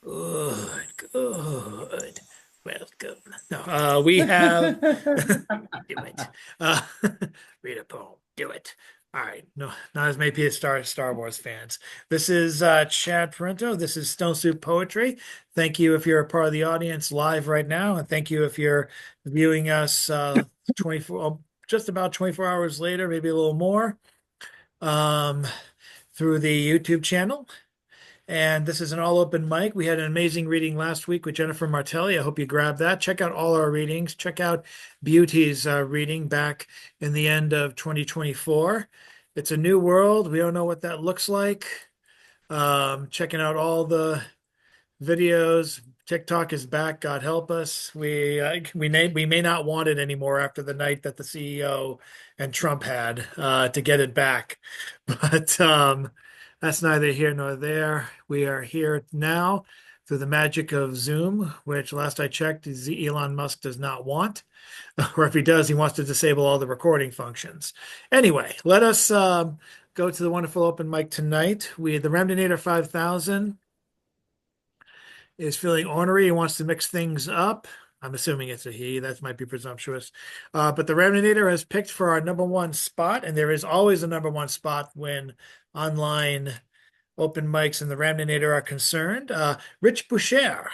Good, good. Welcome. No, we have do it. Uh, read a poem. Do it. All right. No, not as many Star Wars fans. This is Chad Parento. This is Stone Soup Poetry. Thank you if you're a part of the audience live right now, and thank you if you're viewing us 24, just about 24 hours later, maybe a little more, um, through the YouTube channel. And this is an all open mic. We had an amazing reading last week with Jennifer Martelli. I hope you grabbed that. Check out all our readings. Check out Beauty's reading back in the end of 2024. It's a new world. We don't know what that looks like. Checking out all the videos. TikTok is back. God help us. We may not want it anymore after the night that the CEO and Trump had to get it back. But that's neither here nor there. We are here now through the magic of Zoom, which last I checked, Elon Musk does not want. Or if he does, he wants to disable all the recording functions. Anyway, let us go to the wonderful open mic tonight. The Remdinator 5000 is feeling ornery and wants to mix things up. I'm assuming it's a he. That might be presumptuous. But the Remdinator has picked for our number one spot, and there is always a number one spot when online open mics and the Remdinator are concerned. Rich Boucher,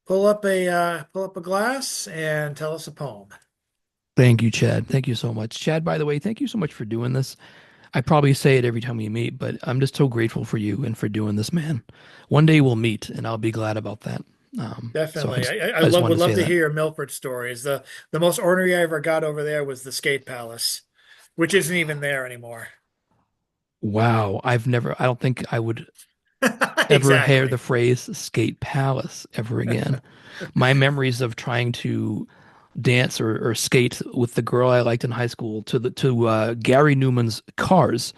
pull up a glass and tell us a poem. Thank you, Chad. Thank you so much. Chad, by the way, thank you so much for doing this. I probably say it every time we meet, but I'm just so grateful for you and for doing this, man. One day we'll meet, and I'll be glad about that. So I Definitely. just, I I just love wanted would to love say to that. hear your Milford stories. The most ornery I ever got over there was the Skate Palace, which isn't even there anymore. Wow, I don't think I would ever hear the Exactly. phrase skate palace ever again. My memories of trying to dance or skate with the girl I liked in high school to Gary Newman's Cars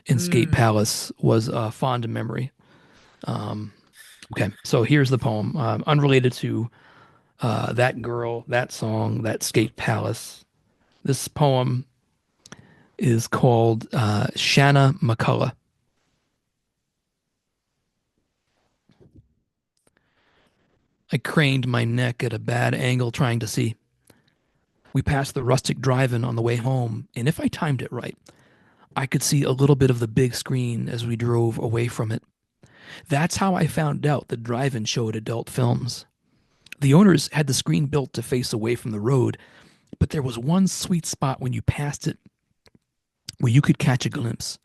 in Skate Mm. Palace was a fond memory. Um, Okay, so here's the poem, unrelated to that girl, that song, that skate palace. This poem is called Shanna McCullough. I craned my neck at a bad angle trying to see. We passed the rustic drive-in on the way home, and if I timed it right, I could see a little bit of the big screen as we drove away from it. That's how I found out the drive-in showed adult films. The owners had the screen built to face away from the road, but there was one sweet spot when you passed it where you could catch a glimpse.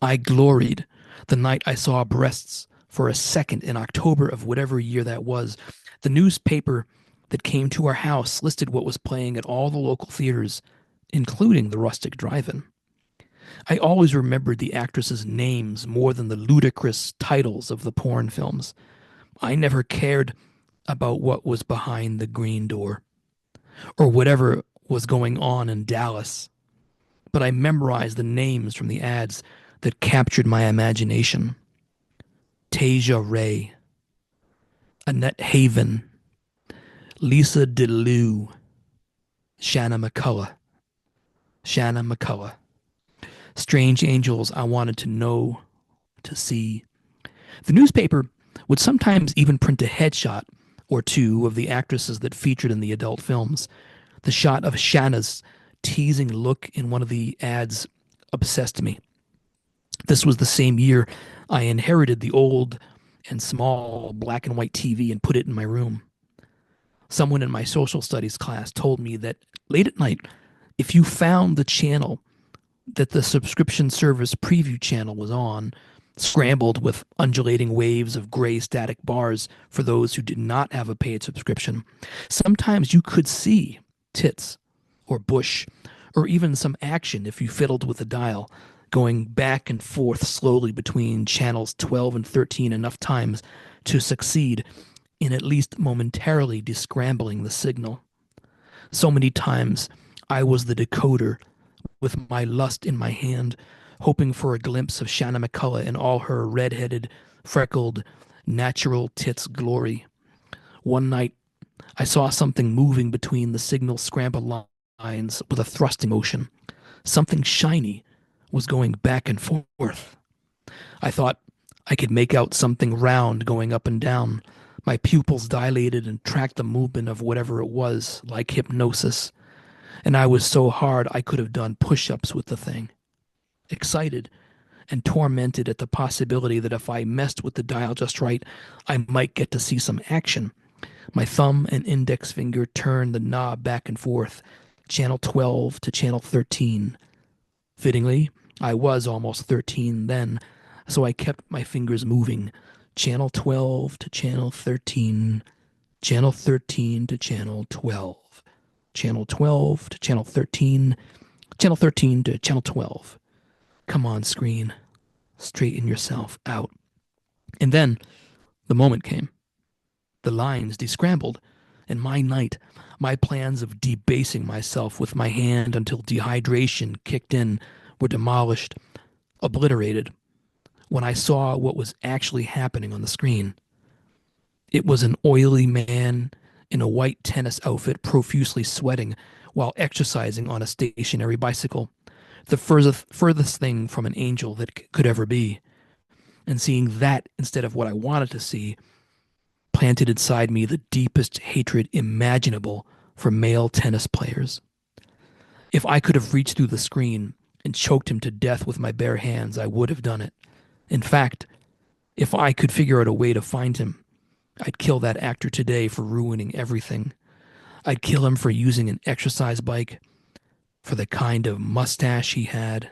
I gloried the night I saw breasts for a second in October of whatever year that was. The newspaper that came to our house listed what was playing at all the local theaters, including the Rustic Drive In. I always remembered the actresses' names more than the ludicrous titles of the porn films. I never cared about what was behind the green door or whatever was going on in Dallas, but I memorized the names from the ads that captured my imagination. Tasia Ray, Annette Haven, Lisa DeLue, Shanna McCullough, Shanna McCullough. Strange angels I wanted to know, to see. The newspaper would sometimes even print a headshot or two of the actresses that featured in the adult films. The shot of Shanna's teasing look in one of the ads obsessed me. This was the same year I inherited the old and small black and white TV and put it in my room. Someone in my social studies class told me that late at night, if you found the channel that the subscription service preview channel was on, scrambled with undulating waves of gray static bars for those who did not have a paid subscription, sometimes you could see tits or bush or even some action if you fiddled with the dial, going back and forth slowly between channels 12 and 13 enough times to succeed in at least momentarily descrambling the signal. So many times I was the decoder with my lust in my hand, hoping for a glimpse of Shanna McCullough in all her red-headed, freckled, natural tits glory. One night I saw something moving between the signal scramble lines with a thrusting motion. Something shiny was going back and forth. I thought I could make out something round going up and down. My pupils dilated and tracked the movement of whatever it was, like hypnosis. And I was so hard I could have done push ups with the thing. Excited and tormented at the possibility that if I messed with the dial just right, I might get to see some action. My thumb and index finger turned the knob back and forth, channel 12 to channel 13. Fittingly, I was almost 13 then, so I kept my fingers moving. Channel 12 to channel 13, channel 13 to channel 12, channel 12 to channel 13, channel 13 to channel 12. Come on, screen. Straighten yourself out. And then the moment came. The lines descrambled, and my night, my plans of debasing myself with my hand until dehydration kicked in, were demolished, obliterated, when I saw what was actually happening on the screen. It was an oily man in a white tennis outfit profusely sweating while exercising on a stationary bicycle, the furthest thing from an angel that could ever be. And seeing that instead of what I wanted to see planted inside me the deepest hatred imaginable for male tennis players. If I could have reached through the screen and choked him to death with my bare hands, I would have done it. In fact, if I could figure out a way to find him, I'd kill that actor today for ruining everything. I'd kill him for using an exercise bike, for the kind of mustache he had,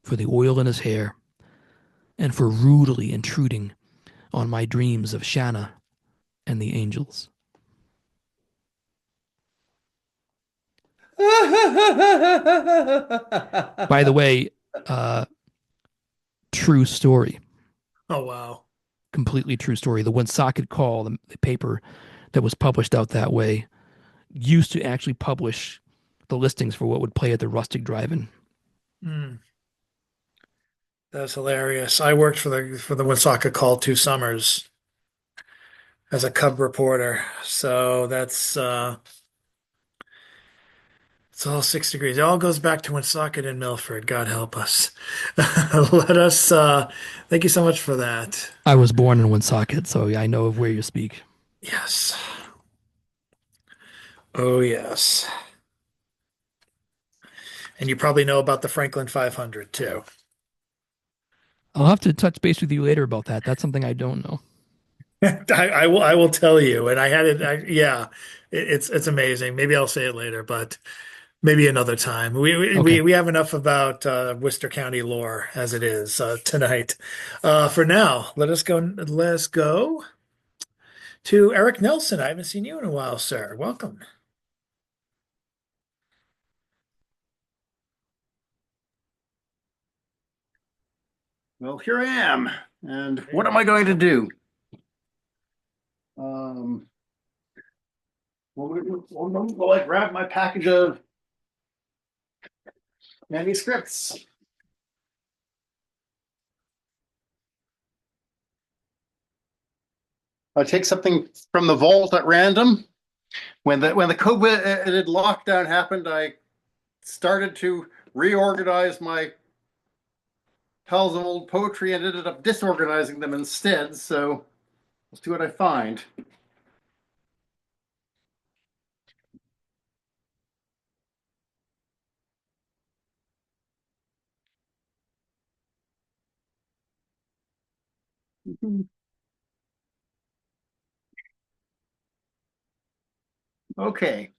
for the oil in his hair, and for rudely intruding on my dreams of Shanna and the angels. By the way, uh, true story, Oh, wow. completely true story. The Woonsocket Call, the paper that was published out that way, used to actually publish the listings for what would play at the Rustic Drive-In. Mm, that's hilarious. I worked for the Woonsocket Call 2 summers as a cub reporter. So it's all 6 degrees. It all goes back to Woonsocket and Milford. God help us. Let us thank you so much for that. I was born in Woonsocket, so I know of where you speak. Yes. Oh, yes. And you probably know about the Franklin 500 too. I'll have to touch base with you later about that. That's something I don't know. I will tell you. And I had it. Yeah, it's amazing. Maybe I'll say it later, but maybe another time. Okay. We have enough about Worcester County lore as it is tonight. For now, Let us go to Eric Nelson. I haven't seen you in a while, sir. Welcome. Well, here I am. And what am I going to do? Um, will I grab my package of manuscripts? I take something from the vault at random. When the COVID lockdown happened, I started to reorganize my piles of old poetry and ended up disorganizing them instead. So let's see what I find. Okay.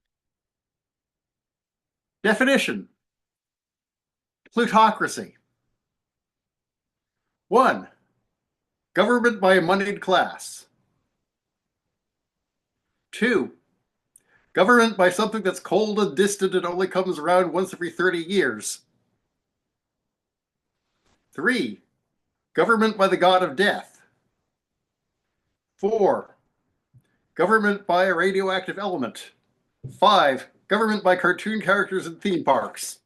Definition: plutocracy. 1. Government by a moneyed class. 2. Government by something that's cold and distant and only comes around once every 30 years. 3. Government by the god of death. 4. Government by a radioactive element. 5. Government by cartoon characters in theme parks.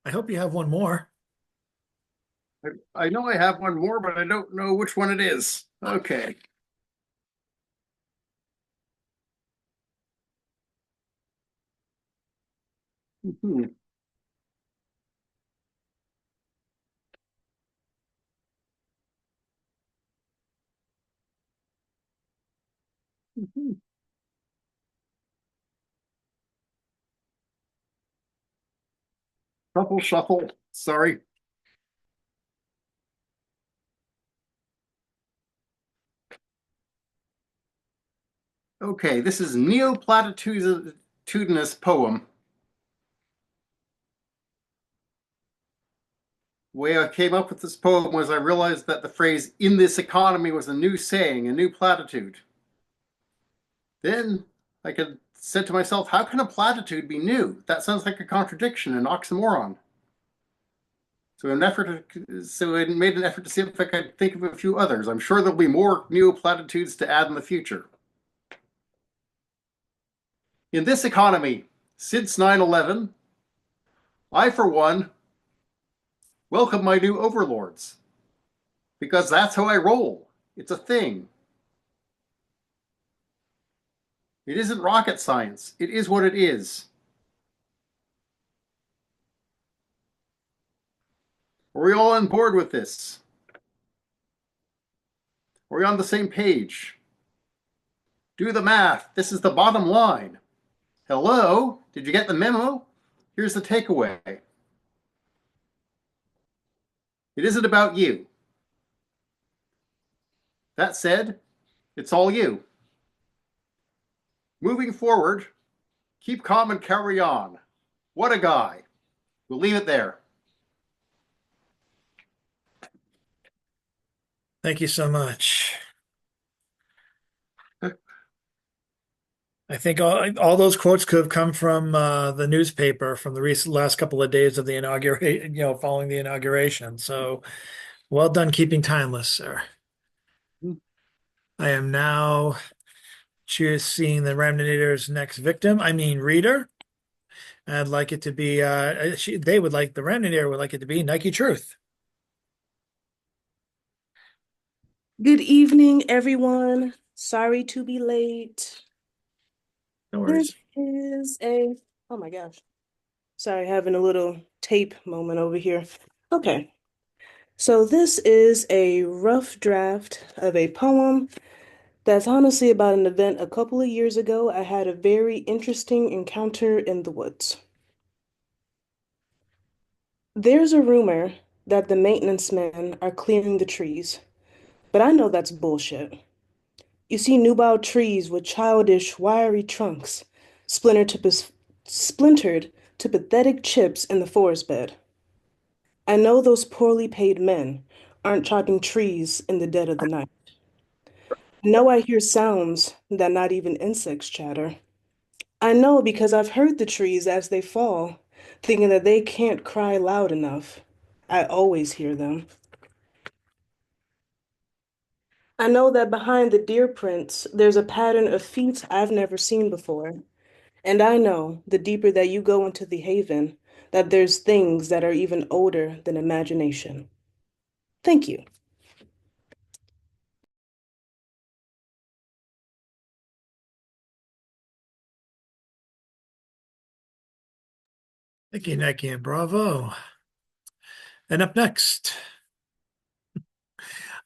I hope you have one more. I know I have one more, but I don't know which one it is. Okay. Mhm. Mhm. Shuffle, shuffle. Sorry. Okay, this is Neoplatitudinous poem. The way I came up with this poem was I realized that the phrase "in this economy" was a new saying, a new platitude. Then said to myself, how can a platitude be new? That sounds like a contradiction, an oxymoron. So I made an effort to see if I could think of a few others. I'm sure there'll be more new platitudes to add in the future. In this economy, since 9/11, I, for one, welcome my new overlords. Because that's how I roll. It's a thing. It isn't rocket science. It is what it is. Are we all on board with this? Are we on the same page? Do the math. This is the bottom line. Hello? Did you get the memo? Here's the takeaway. It isn't about you. That said, it's all you. Moving forward, keep calm and carry on. What a guy. We'll leave it there. Thank you so much. I think all those quotes could have come from the newspaper from the last couple of days of the inauguration, following the inauguration. So well done keeping timeless, sir. I am now choosing the Ramnator's next victim. I mean reader. I'd like it to be they would like the Ramnator would like it to be Nike Truth. Good evening, everyone. Sorry to be late. No worries. Oh my gosh. Sorry, having a little tape moment over here. Okay. So this is a rough draft of a poem that's honestly about an event a couple of years ago. I had a very interesting encounter in the woods. There's a rumor that the maintenance men are clearing the trees, but I know that's bullshit. You see nubile trees with childish, wiry trunks, splintered to pathetic chips in the forest bed. I know those poorly paid men aren't chopping trees in the dead of the night. I know I hear sounds that not even insects chatter. I know because I've heard the trees as they fall, thinking that they can't cry loud enough. I always hear them. I know that behind the deer prints, there's a pattern of feet I've never seen before. And I know the deeper that you go into the haven, that there's things that are even older than imagination. Thank you. Thank you, Nike, and bravo. And up next,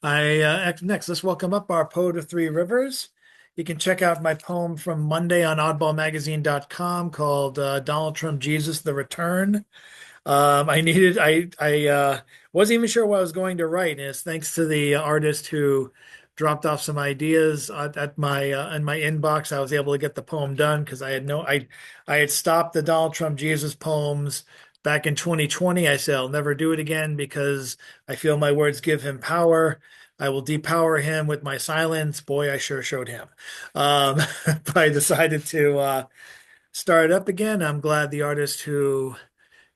let's welcome up our poet of Three Rivers. You can check out my poem from Monday on oddballmagazine.com called Donald Trump Jesus the Return. I wasn't even sure what I was going to write, and it's thanks to the artist who dropped off some ideas at my in my inbox. I was able to get the poem done because I had stopped the Donald Trump Jesus poems back in 2020. I said I'll never do it again because I feel my words give him power. I will depower him with my silence. Boy, I sure showed him. But I decided to start it up again. I'm glad the artist who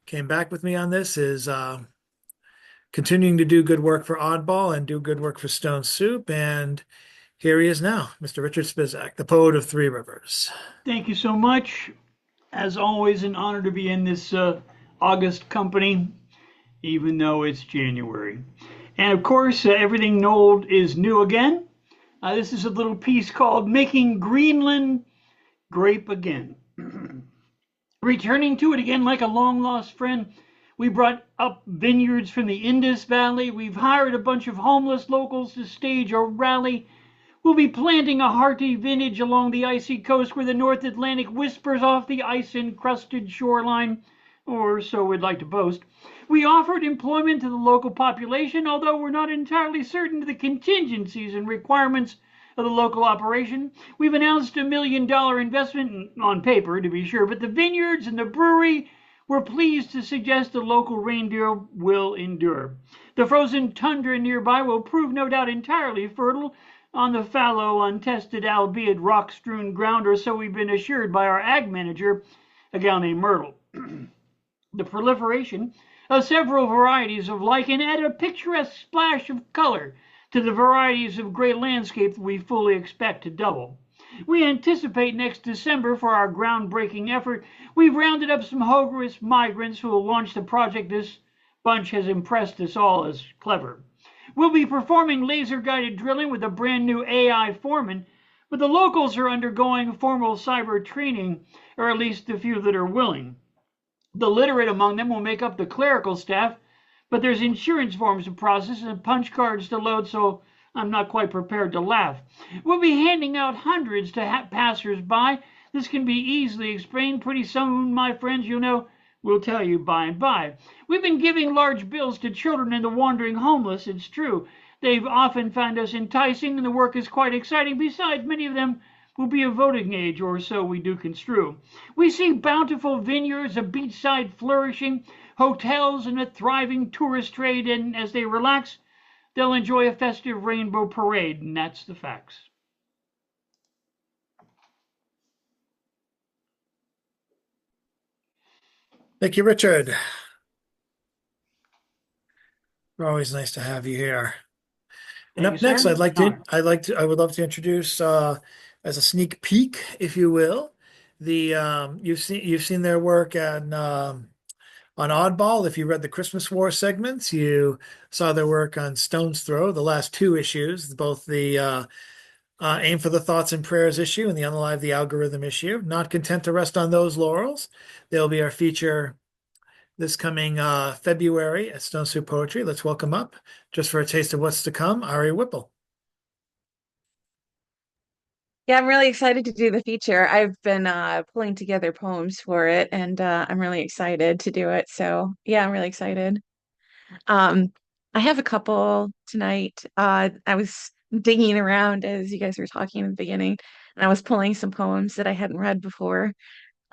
came back with me on this is continuing to do good work for Oddball and do good work for Stone Soup. And here he is now, Mr. Richard Spizak, the poet of Three Rivers. Thank you so much. As always, an honor to be in this August company, even though it's January. And of course, everything old is new again. This is a little piece called Making Greenland Grape Again. Returning to it again like a long lost friend, we brought up vineyards from the Indus Valley. We've hired a bunch of homeless locals to stage a rally. We'll be planting a hearty vintage along the icy coast where the North Atlantic whispers off the ice-encrusted shoreline, or so we'd like to boast. We offered employment to the local population, although we're not entirely certain of the contingencies and requirements of the local operation. We've announced $1 million investment on paper, to be sure, but the vineyards and the brewery we're pleased to suggest the local reindeer will endure. The frozen tundra nearby will prove no doubt entirely fertile on the fallow, untested, albeit rock-strewn ground, or so we've been assured by our ag manager, a gal named Myrtle. The proliferation of several varieties of lichen add a picturesque splash of color to the varieties of gray landscape that we fully expect to double. We anticipate next December for our groundbreaking effort. We've rounded up some Hogwarts migrants who will launch the project. This bunch has impressed us all as clever. We'll be performing laser-guided drilling with a brand new AI foreman, but the locals are undergoing formal cyber training, or at least the few that are willing. The literate among them will make up the clerical staff, but there's insurance forms to process and punch cards to load, so I'm not quite prepared to laugh. We'll be handing out hundreds to passers-by. This can be easily explained pretty soon, my friends. You'll know. We'll tell you by and by. We've been giving large bills to children and the wandering homeless, it's true. They've often found us enticing, and the work is quite exciting. Besides, many of them will be of voting age, or so we do construe. We see bountiful vineyards, a beachside flourishing, hotels, and a thriving tourist trade, and as they relax, they'll enjoy a festive rainbow parade, and that's the facts. Thank you, Richard. Always nice to have you here. And Thank up you, next, sir. I would love to introduce, as a sneak peek, if you will, you've seen their work on Oddball. If you read the Christmas War segments, you saw their work on Stone's Throw, the last two issues, both the Aim for the Thoughts and Prayers issue and the Unalive the Algorithm issue. Not content to rest on those laurels, they'll be our feature this coming February at Stone Soup Poetry. Let's welcome up, just for a taste of what's to come, Ari Whipple. Yeah, I'm really excited to do the feature. I've been pulling together poems for it, and I'm really excited to do it. So yeah, I'm really excited. Um, I have a couple tonight. I was digging around as you guys were talking in the beginning, and I was pulling some poems that I hadn't read before.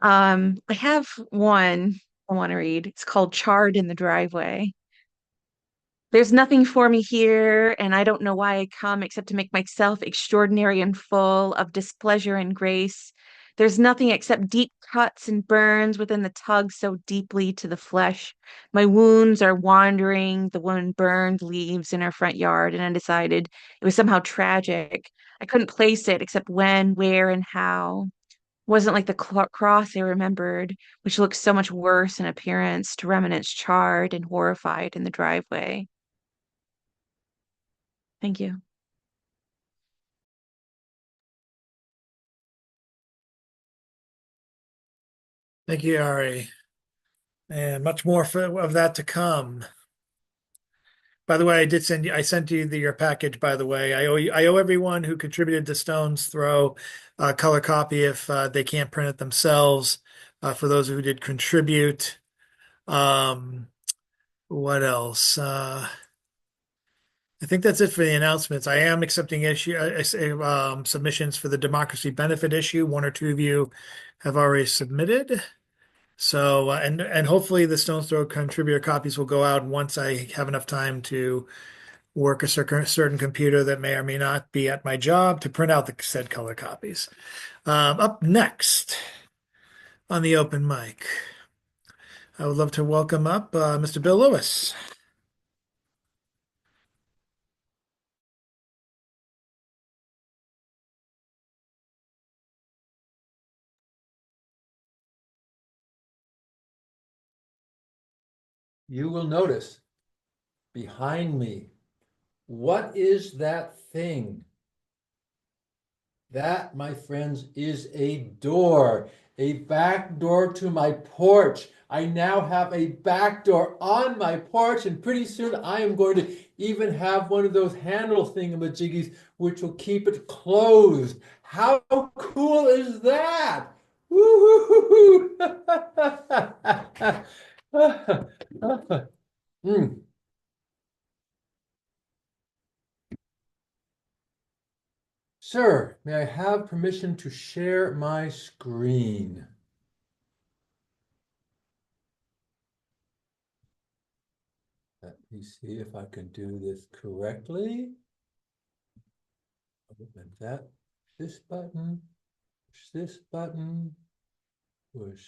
I have one I want to read. It's called Charred in the Driveway. There's nothing for me here, and I don't know why I come except to make myself extraordinary and full of displeasure and grace. There's nothing except deep cuts and burns within the tug so deeply to the flesh. My wounds are wandering. The woman burned leaves in her front yard, and I decided it was somehow tragic. I couldn't place it except when, where, and how. Wasn't like the cross I remembered, which looked so much worse in appearance to remnants charred and horrified in the driveway. Thank you. Thank you, Ari. And much more of that to come. By the way, I sent you your package, by the way. I owe everyone who contributed to Stone's Throw a color copy if they can't print it themselves. For those who did contribute. What else? I think that's it for the announcements. I am accepting submissions for the Democracy Benefit issue. One or two of you have already submitted. So, and hopefully the Stone's Throw contributor copies will go out once I have enough time to work a certain computer that may or may not be at my job to print out the said color copies. Up next on the open mic, I would love to welcome up Mr. Bill Lewis. you will notice behind me, what is that thing? That, my friends, is a door, a back door to my porch. I now have a back door on my porch, and pretty soon I am going to even have one of those handle thingamajiggies which will keep it closed. How cool is that? Woo-hoo-hoo-hoo! Mm. Sir, may I have permission to share my screen? Let me see if I can do this correctly. Open that, this button, push this button, push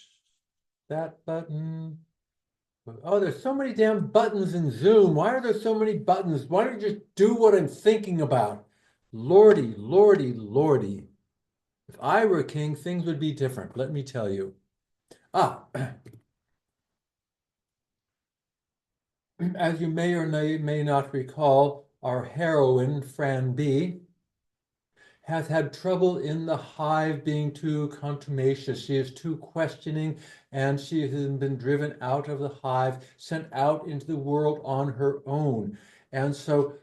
that button. Oh, there's so many damn buttons in Zoom. Why are there so many buttons? Why don't you just do what I'm thinking about? Lordy, lordy, lordy. If I were a king, things would be different, let me tell you. As you may or may not recall, our heroine, Fran B, has had trouble in the hive being too contumacious. She is too questioning, and she has been driven out of the hive, sent out into the world on her own. And so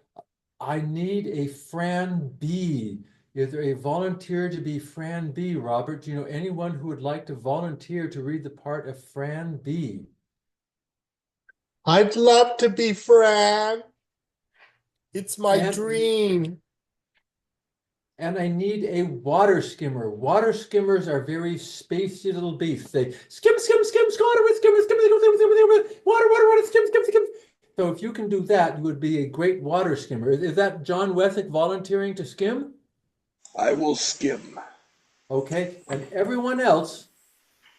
I need a Fran B. Is there a volunteer to be Fran B, Robert? Do you know anyone who would like to volunteer to read the part of Fran B? I'd love to be Fran. It's my And- dream. And I need a water skimmer. Water skimmers are very spacey little beasts. They skim, skim, skim, water, skim, skim, skim, skim, skim, water, water, water, skim, skim, skim. So if you can do that, you would be a great water skimmer. Is that John Wessex volunteering to skim? I will skim. Okay, and everyone else,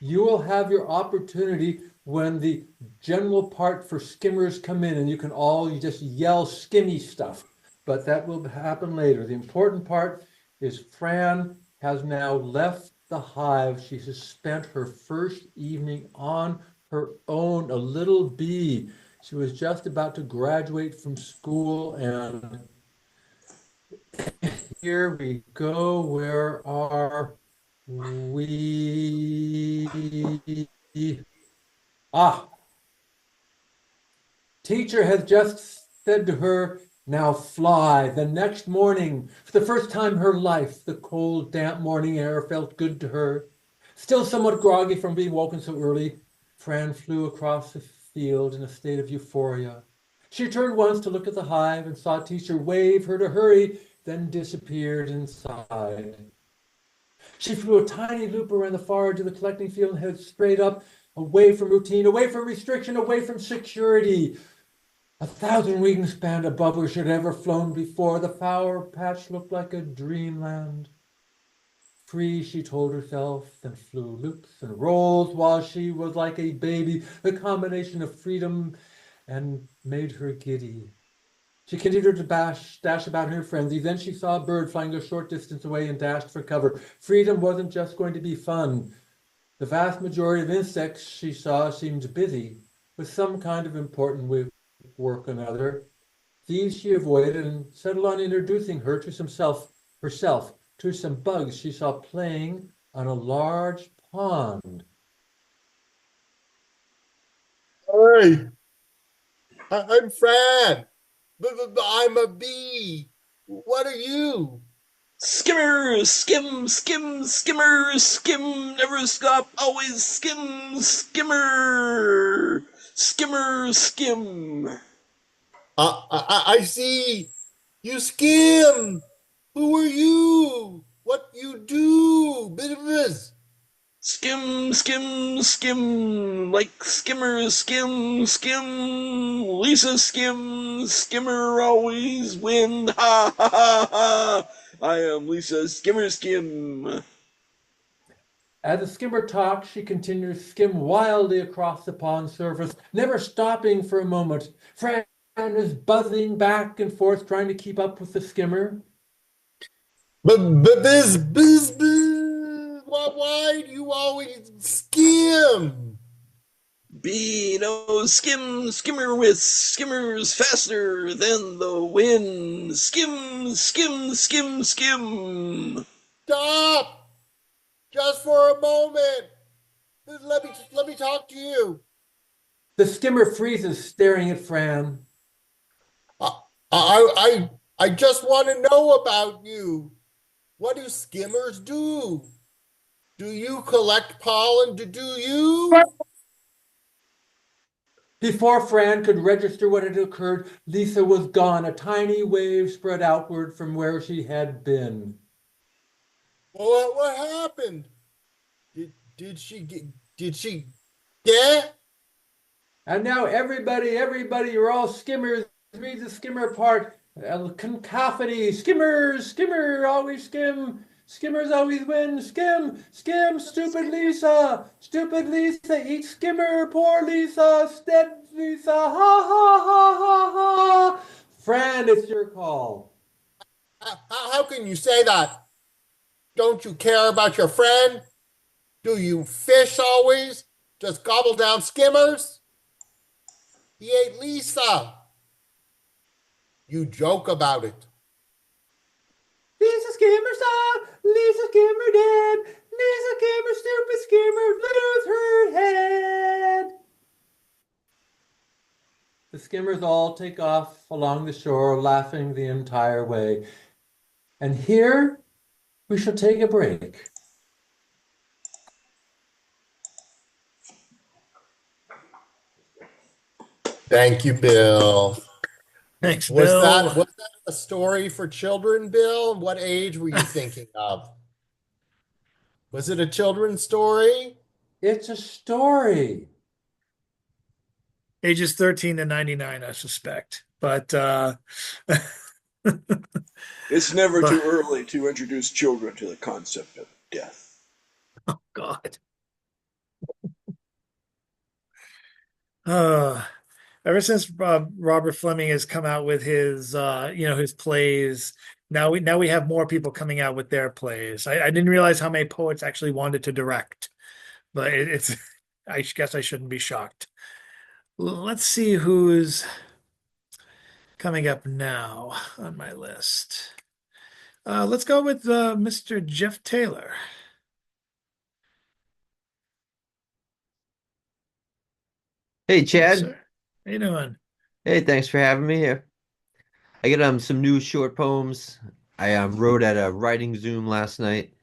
you will have your opportunity when the general part for skimmers come in, and you can all just yell skimmy stuff. But that will happen later. The important part is Fran has now left the hive. She has spent her first evening on her own, a little bee. She was just about to graduate from school, and here we go. Where are we? Teacher has just said to her, now fly. The next morning, for the first time in her life, the cold, damp morning air felt good to her. Still somewhat groggy from being woken so early, Fran flew across the field in a state of euphoria. She turned once to look at the hive and saw teacher wave her to hurry, then disappeared inside. She flew a tiny loop around the far edge of the collecting field and headed straight up, away from routine, away from restriction, away from security. 1,000 wingspan above her she had ever flown before. The flower patch looked like a dreamland. Free, she told herself, then flew loops and rolls while she was like a baby. The combination of freedom and made her giddy. She continued to dash about in her frenzy. Then she saw a bird flying a short distance away and dashed for cover. Freedom wasn't just going to be fun. The vast majority of insects she saw seemed busy with some kind of important work or another. These she avoided and settled on introducing her to herself to some bugs she saw playing on a large pond. Hey, I'm Fran. I'm a bee. What are you? Skimmer, skim, skim, skimmer, skim, never stop, always skim, skimmer, skimmer, skim. I see. You skim. Who are you? What you do? Bit of this. Skim, skim, skim, like skimmer, skim, skim, Lisa skim, skimmer always win, ha ha ha ha. I am Lisa Skimmer Skim. As the skimmer talked, she continued to skim wildly across the pond surface, never stopping for a moment. Fran was buzzing back and forth, trying to keep up with the skimmer. But why do you always skim? be no skim, skimmer with skimmers faster than the wind. Skim, skim, skim, skim. Stop! Just for a moment. Let me talk to you. The skimmer freezes, staring at Fran. I just want to know about you. What do skimmers do? Do you collect pollen to do you? Before Fran could register what had occurred, Lisa was gone. A tiny wave spread outward from where she had been. Well, what happened? Did she get? And now everybody, you're all skimmers. Read the skimmer part. Cacophony. Skimmers, skimmer, always skim. Skimmers always win. Skim, skim, stupid Lisa. Stupid Lisa, eat skimmer. Poor Lisa, dead Lisa. Ha ha ha ha ha. Fran, it's your call. How can you say that? Don't you care about your friend? Do you fish always? Just gobble down skimmers? He ate Lisa. You joke about it. Lisa Skimmer saw Lisa Skimmer dead. Lisa Skimmer, stupid Skimmer, lose her head. The skimmers all take off along the shore, laughing the entire way. And here we shall take a break. Thank you, Bill. Thanks, Was Bill. that a story for children, Bill? What age were you thinking of? Was it a children's story? It's a story. Ages 13 to 99, I suspect. But It's never too early to introduce children to the concept of death. oh God. Ever since Robert Fleming has come out with his his plays, now we have more people coming out with their plays. I didn't realize how many poets actually wanted to direct, but it's I guess I shouldn't be shocked. Let's see who's coming up now on my list. Let's go with Mr. Jeff Taylor. Hey, Yes, Chad. sir. How you doing? Hey, thanks for having me here. I got some new short poems. I wrote at a writing Zoom last night.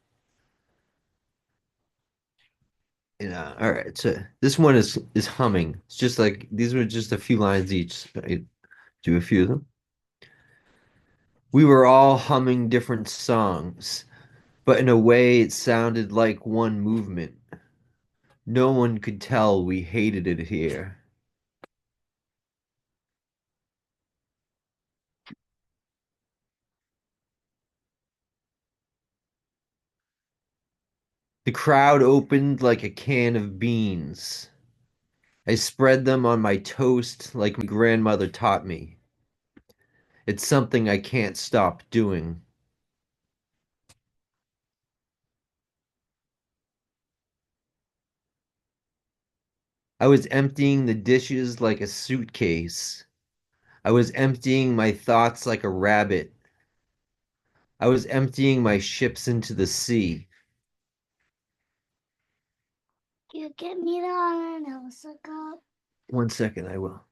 And all right, so this one is humming. It's just like these were just a few lines each. I do a few of them. We were all humming different songs, but in a way it sounded like one movement. No one could tell we hated it here. The crowd opened like a can of beans. I spread them on my toast like my grandmother taught me. It's something I can't stop doing. I was emptying the dishes like a suitcase. I was emptying my thoughts like a rabbit. I was emptying my ships into the sea. You get me on a cup. 1 second, I will.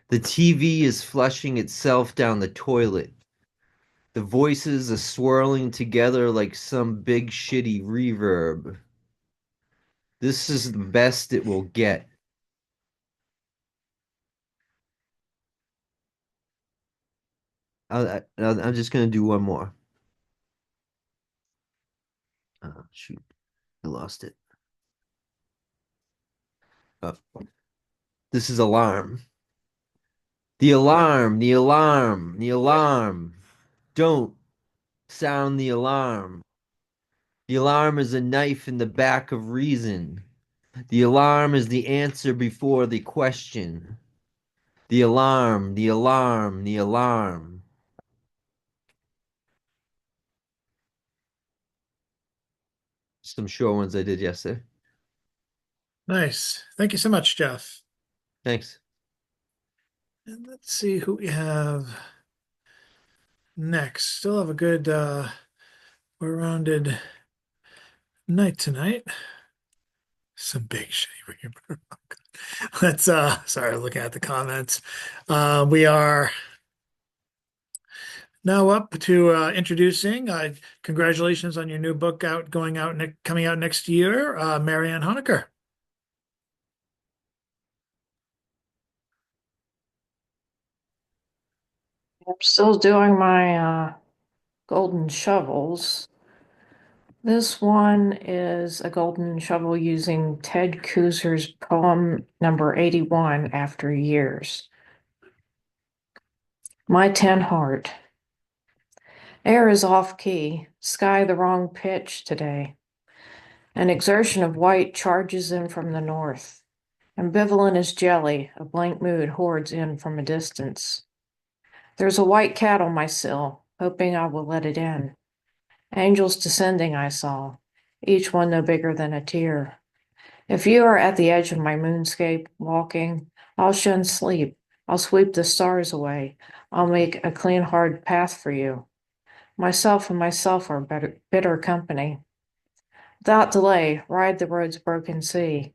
The TV is flushing itself down the toilet. The voices are swirling together like some big shitty reverb. This is the best it will get. I'm just going to do one more. Oh, shoot. I lost it. Oh. This is alarm. The alarm, the alarm, the alarm. Don't sound the alarm. The alarm is a knife in the back of reason. The alarm is the answer before the question. The alarm, the alarm, the alarm. Some short ones I did yesterday. Nice. Thank you so much, Jeff. Thanks. And let's see who we have next. Still have a good, well-rounded night tonight. Some big shitty rumor. Let's, sorry, looking at the comments. We are now up to introducing. Congratulations on your new book coming out next year, Marianne Honecker. I'm still doing my golden shovels. This one is a golden shovel using Ted Kooser's poem number 81, After Years. My Tin Heart. Air is off key, sky the wrong pitch today. An exertion of white charges in from the north. Ambivalent as jelly, a blank mood hordes in from a distance. There's a white cat on my sill, hoping I will let it in. Angels descending I saw, each one no bigger than a tear. If you are at the edge of my moonscape, walking, I'll shun sleep. I'll sweep the stars away. I'll make a clean, hard path for you. Myself and myself are bitter company. Without delay, ride the road's broken sea.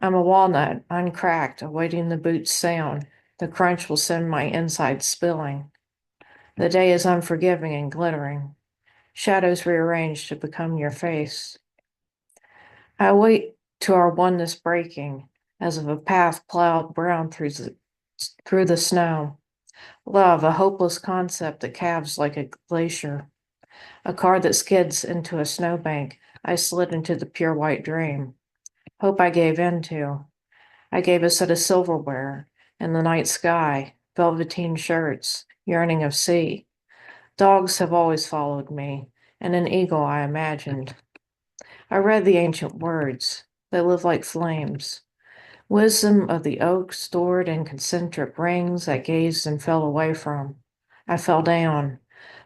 I'm a walnut, uncracked, awaiting the boot's sound. The crunch will send my insides spilling. The day is unforgiving and glittering. Shadows rearranged to become your face. I wait to our oneness breaking, as of a path plowed brown through the snow. Love, a hopeless concept that calves like a glacier. A car that skids into a snowbank, I slid into the pure white dream. Hope I gave in to. I gave a set of silverware in the night sky, velveteen shirts, yearning of sea. Dogs have always followed me, and an eagle I imagined. I read the ancient words. They live like flames. Wisdom of the oak stored in concentric rings I gazed and fell away from. I fell down.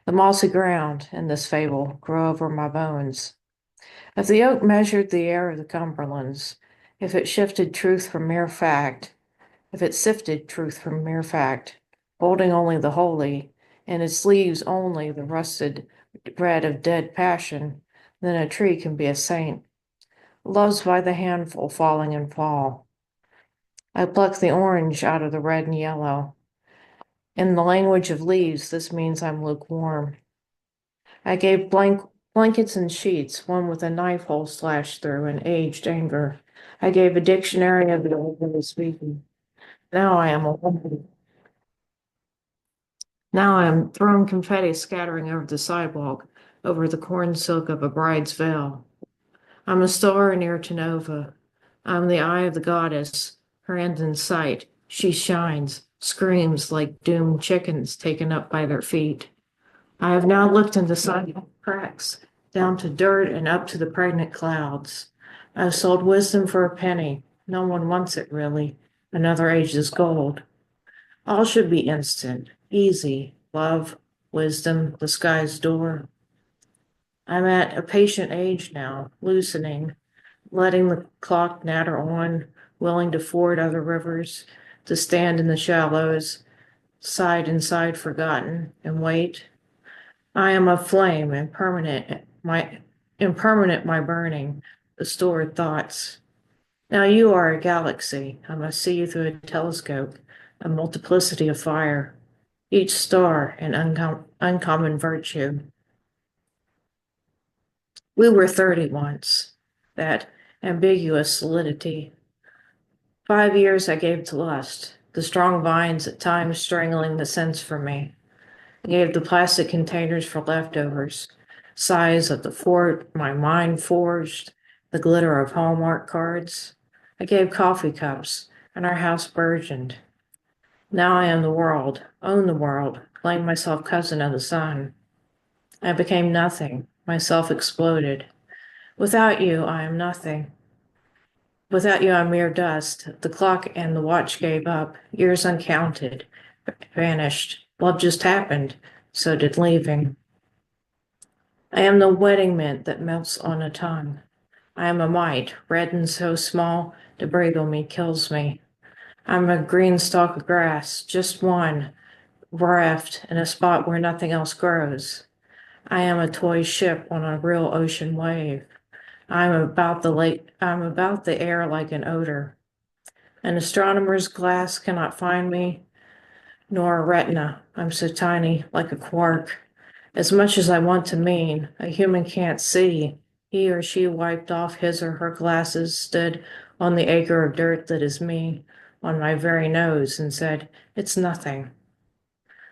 The mossy ground, in this fable, grew over my bones. If the oak measured the air of the Cumberlands, if it shifted truth from mere fact, if it sifted truth from mere fact, holding only the holy, and its leaves only the rusted red of dead passion, then a tree can be a saint. Love's by the handful falling in fall. I pluck the orange out of the red and yellow. In the language of leaves, this means I'm lukewarm. I gave blankets and sheets, one with a knife hole slashed through in aged anger. I gave a dictionary of the old speaking. Now I am a woman. Now I am throwing confetti scattering over the sidewalk, over the corn silk of a bride's veil. I'm a star near to Nova. I'm the eye of the goddess, her end in sight. She shines, screams like doomed chickens taken up by their feet. I have now looked into sidewalk cracks, down to dirt and up to the pregnant clouds. I've sold wisdom for a penny. No one wants it really. Another age is gold. All should be instant, easy, love, wisdom, the sky's door. I'm at a patient age now, loosening, letting the clock natter on, willing to ford other rivers, to stand in the shallows, side and side forgotten, and wait. I am a flame, impermanent my burning, the stored thoughts. Now you are a galaxy. I must see you through a telescope, a multiplicity of fire, each star an uncommon virtue. We were 30 once, that ambiguous solidity. 5 years I gave to lust, the strong vines at times strangling the sense from me. I gave the plastic containers for leftovers, size of the fort my mind forged, the glitter of Hallmark cards. I gave coffee cups, and our house burgeoned. Now I am the world, own the world, claim myself cousin of the sun. I became nothing, myself exploded. Without you, I am nothing. Without you, I'm mere dust. The clock and the watch gave up, years uncounted, vanished. Love just happened, so did leaving. I am the wedding mint that melts on a tongue. I am a mite, red and so small, to breathe on me kills me. I'm a green stalk of grass, just one, reft in a spot where nothing else grows. I am a toy ship on a real ocean wave. I'm about the air like an odor. An astronomer's glass cannot find me, nor a retina. I'm so tiny, like a quark. As much as I want to mean, a human can't see. He or she wiped off his or her glasses, stood on the acre of dirt that is me, on my very nose, and said, "It's nothing."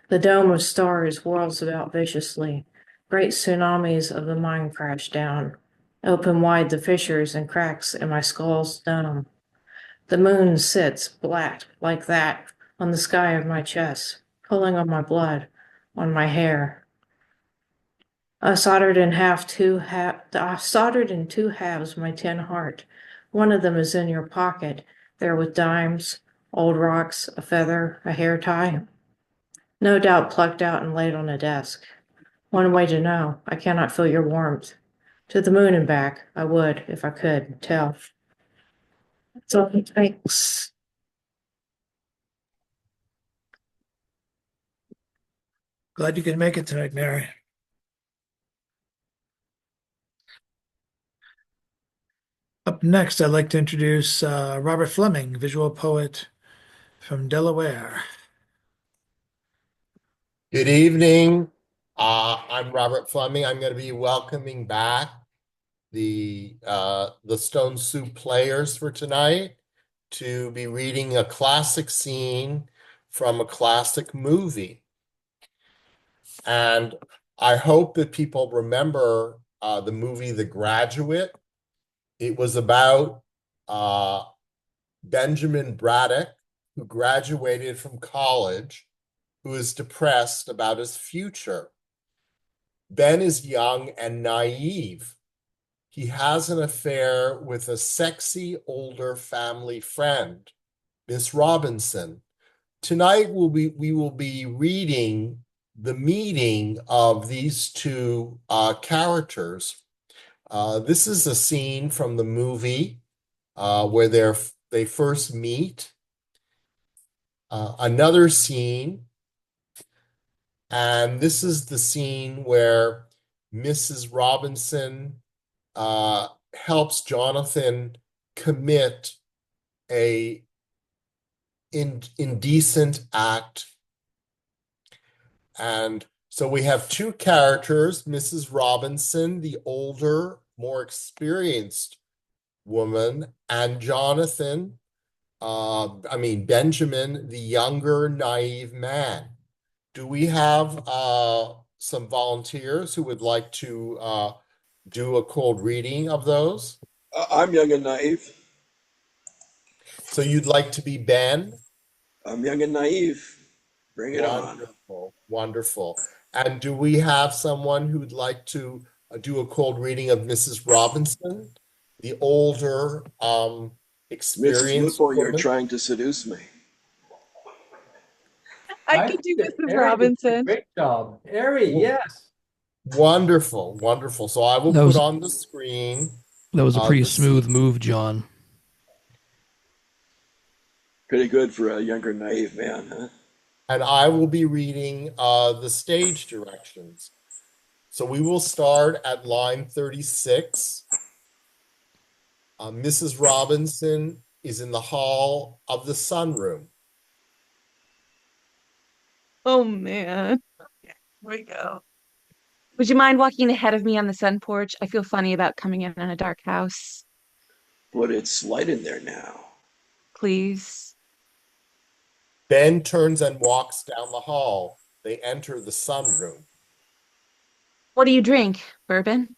The dome of stars whirls about viciously. Great tsunamis of the mind crash down. Open wide the fissures and cracks in my skull's dome. The moon sits black like that on the sky of my chest, pulling on my blood, on my hair. Soldered in two halves my tin heart. One of them is in your pocket, there with dimes, old rocks, a feather, a hair tie. No doubt plucked out and laid on a desk. One way to know, I cannot feel your warmth. To the moon and back, I would, if I could, tell. So thanks. Glad you could make it tonight, Mary. Up next, I'd like to introduce Robert Fleming, visual poet from Delaware. Good evening. I'm Robert Fleming. I'm going to be welcoming back the Stone Soup players for tonight to be reading a classic scene from a classic movie. And I hope that people remember the movie The Graduate. It was about Benjamin Braddock, who graduated from college, who is depressed about his future. Ben is young and naive. He has an affair with a sexy older family friend, Miss Robinson. Tonight we will be reading the meeting of these two characters. This is a scene from the movie where they first meet. Another scene, and this is the scene where Mrs. Robinson helps Jonathan commit a indecent act. And so we have two characters, Mrs. Robinson, the older, more experienced woman, and Jonathan, Benjamin, the younger, naive man. Do we have some volunteers who would like to do a cold reading of those? I'm young and naive. So you'd like to be Ben? I'm young and naive. Bring it on. Wonderful, wonderful. And do we have someone who'd like to do a cold reading of Mrs. Robinson, the older, experienced Mrs. Lupo, you're woman? trying to seduce me. I could do think Mrs. Ari did a Robinson. Great job. Ari, yes. Wonderful, wonderful. So I will That put was- on the screen. That was a pretty the smooth scene. move, John. Pretty good for a younger, naive man, huh? And I will be reading the stage directions. So we will start at line 36. Mrs. Robinson is in the hall of the sunroom. Oh man. Here we go. Would you mind walking ahead of me on the sun porch? I feel funny about coming in a dark house. But it's light in there now. Please. Ben turns and walks down the hall. They enter the sunroom. What do you drink? Bourbon?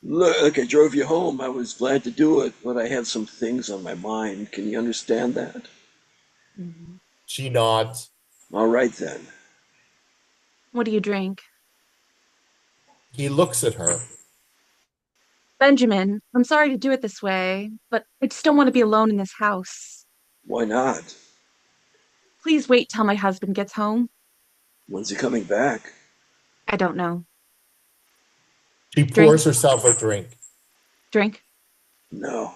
Look, I drove you home. I was glad to do it, but I had some things on my mind. Can you understand that? Mhm. She nods. All right, then. What do you drink? He looks at her. Benjamin, I'm sorry to do it this way, but I just don't want to be alone in this house. Why not? Please wait till my husband gets home. When's he coming back? I don't know. She pours herself a drink. Drink? No.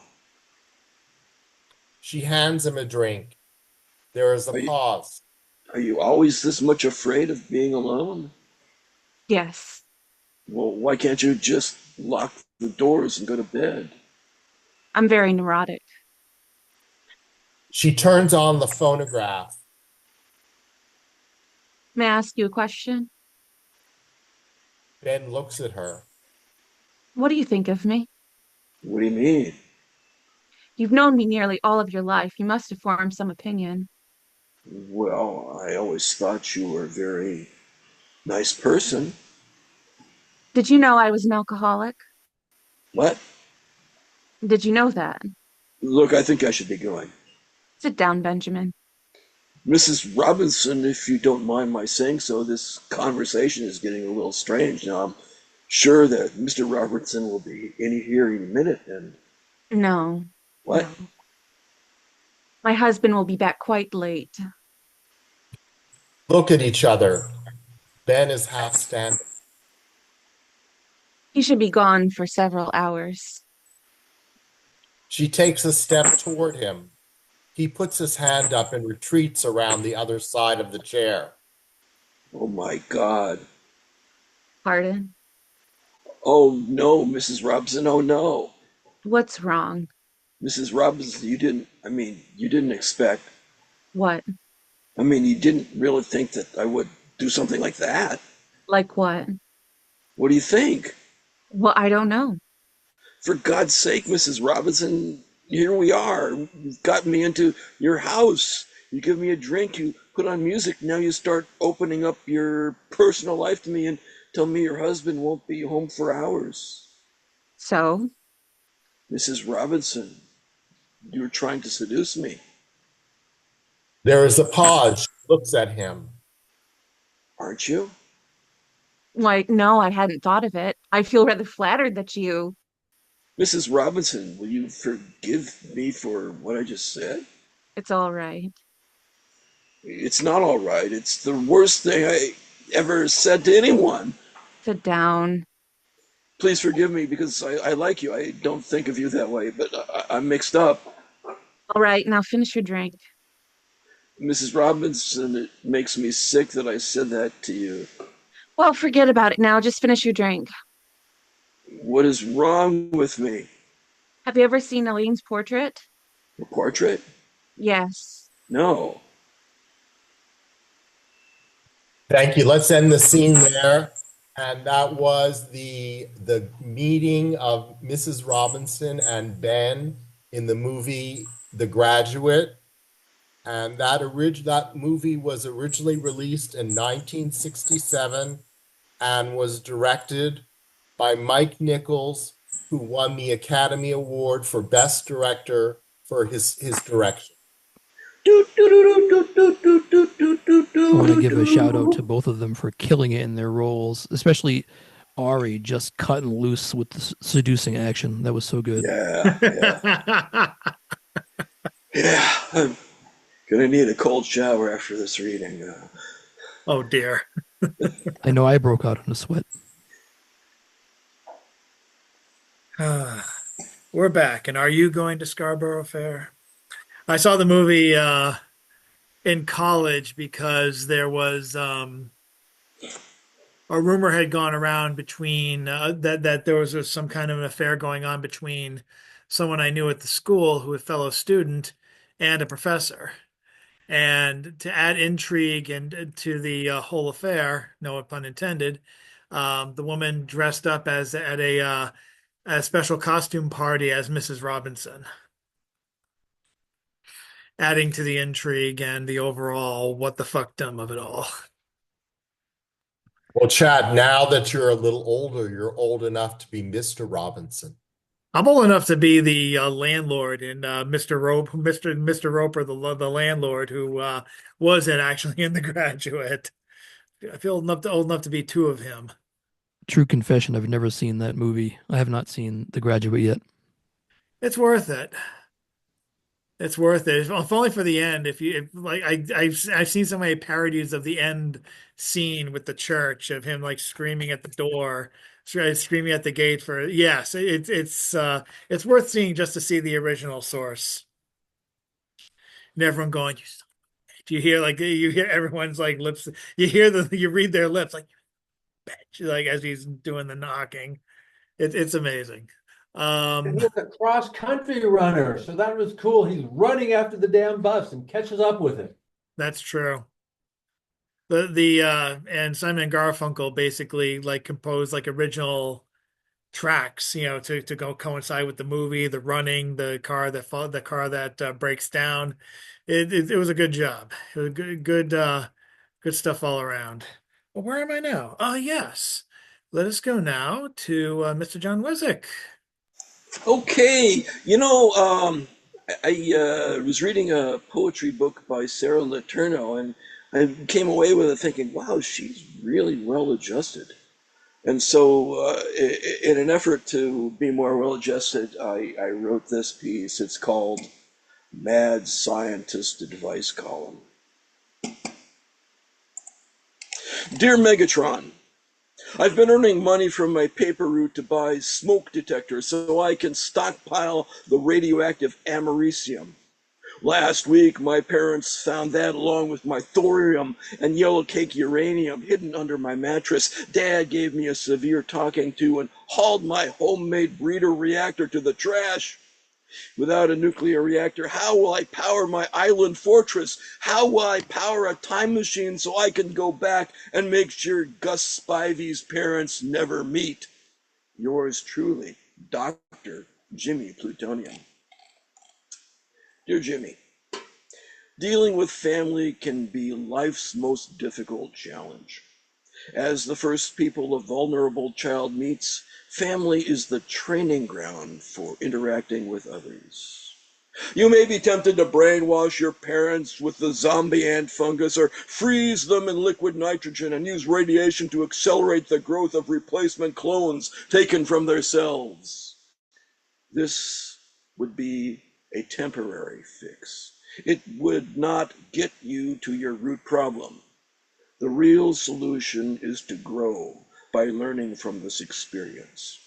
She hands him a drink. There is a Are you, pause. are you always this much afraid of being alone? Yes. Well, why can't you just lock the doors and go to bed? I'm very neurotic. She turns on the phonograph. May I ask you a question? Ben looks at her. What do you think of me? What do you mean? You've known me nearly all of your life. You must have formed some opinion. Well, I always thought you were a very nice person. Did you know I was an alcoholic? What? Did you know that? Look, I think I should be going. Sit down, Benjamin. Mrs. Robinson, if you don't mind my saying so, this conversation is getting a little strange. Now, I'm sure that Mr. Robertson will be in here in a minute, and No. what? No. My husband will be back quite late. Look at each other. Ben is half standing. He should be gone for several hours. She takes a step toward him. He puts his hand up and retreats around the other side of the chair. Oh my God. Pardon? Oh no, Mrs. Robinson, oh no. What's wrong? Mrs. Robinson, you didn't expect, What? you didn't really think that I would do something like that. Like what? What do you think? Well, I don't know. For God's sake, Mrs. Robinson, here we are. You've gotten me into your house. You give me a drink, you put on music. Now you start opening up your personal life to me and tell me your husband won't be home for hours. So? Mrs. Robinson, you're trying to seduce me. There is a pause. She looks at him. Aren't you? Like, no, I hadn't thought of it. I feel rather flattered that you... Mrs. Robinson, will you forgive me for what I just said? It's all right. It's not all right. It's the worst thing I ever said to anyone. Sit down. Please forgive me because I like you. I don't think of you that way, but I'm mixed up. All right, now finish your drink. Mrs. Robinson, it makes me sick that I said that to you. Well, forget about it now. Just finish your drink. What is wrong with me? Have you ever seen Eileen's portrait? A portrait? Yes. No. Thank you. Let's end the scene there. And that was the meeting of Mrs. Robinson and Ben in the movie The Graduate. And that movie was originally released in 1967 and was directed by Mike Nichols, who won the Academy Award for Best Director for his direction. I want to give a shout out to both of them for killing it in their roles, especially Ari just cutting loose with the seducing action. That was so good. Yeah. Yeah. I'm gonna need a cold shower after this reading. Oh dear. I know I broke out in a sweat. We're back. And are you going to Scarborough Fair? I saw the movie in college because there was a rumor had gone around between that there was some kind of an affair going on between someone I knew at the school who was a fellow student and a professor. And to add intrigue and to the whole affair, no pun intended, the woman dressed up as at a special costume party as Mrs. Robinson, adding to the intrigue and the overall what the fuckdom of it all. Well, Chad, now that you're a little older, you're old enough to be Mr. Robinson. I'm old enough to be the landlord in Mr. Roper, the landlord who was actually in The Graduate. I feel old enough to be two of him. True confession, I've never seen that movie. I have not seen The Graduate yet. It's worth it. It's worth it. If only for the end. I've seen so many parodies of the end scene with the church of him like screaming at the door screaming at the gate for yes, it's worth seeing just to see the original source. And everyone going, you hear like you hear everyone's like lips, you read their lips like bitch, like as he's doing the knocking. It's amazing. And he's a cross-country runner, so that was cool. He's running after the damn bus and catches up with it. That's true. And Simon and Garfunkel basically like composed like original tracks, to go coincide with the movie, the running, the car that breaks down. It was a good job. It was good stuff all around. Well, where am I now? Oh, yes. Let us go now to Mr. John Wisick. Okay, I was reading a poetry book by Sarah Letourneau, and I came away with it thinking, wow, she's really well adjusted. And so, in an effort to be more well adjusted, I wrote this piece. It's called Mad Scientist Advice Column. Dear Megatron, I've been earning money from my paper route to buy smoke detectors so I can stockpile the radioactive americium. Last week, my parents found that along with my thorium and yellow cake uranium hidden under my mattress. Dad gave me a severe talking to and hauled my homemade breeder reactor to the trash. Without a nuclear reactor, how will I power my island fortress? How will I power a time machine so I can go back and make sure Gus Spivey's parents never meet? Yours truly, Dr. Jimmy Plutonium. Dear Jimmy, dealing with family can be life's most difficult challenge. As the first people a vulnerable child meets, family is the training ground for interacting with others. You may be tempted to brainwash your parents with the zombie ant fungus or freeze them in liquid nitrogen and use radiation to accelerate the growth of replacement clones taken from their cells. This would be a temporary fix. It would not get you to your root problem. The real solution is to grow by learning from this experience.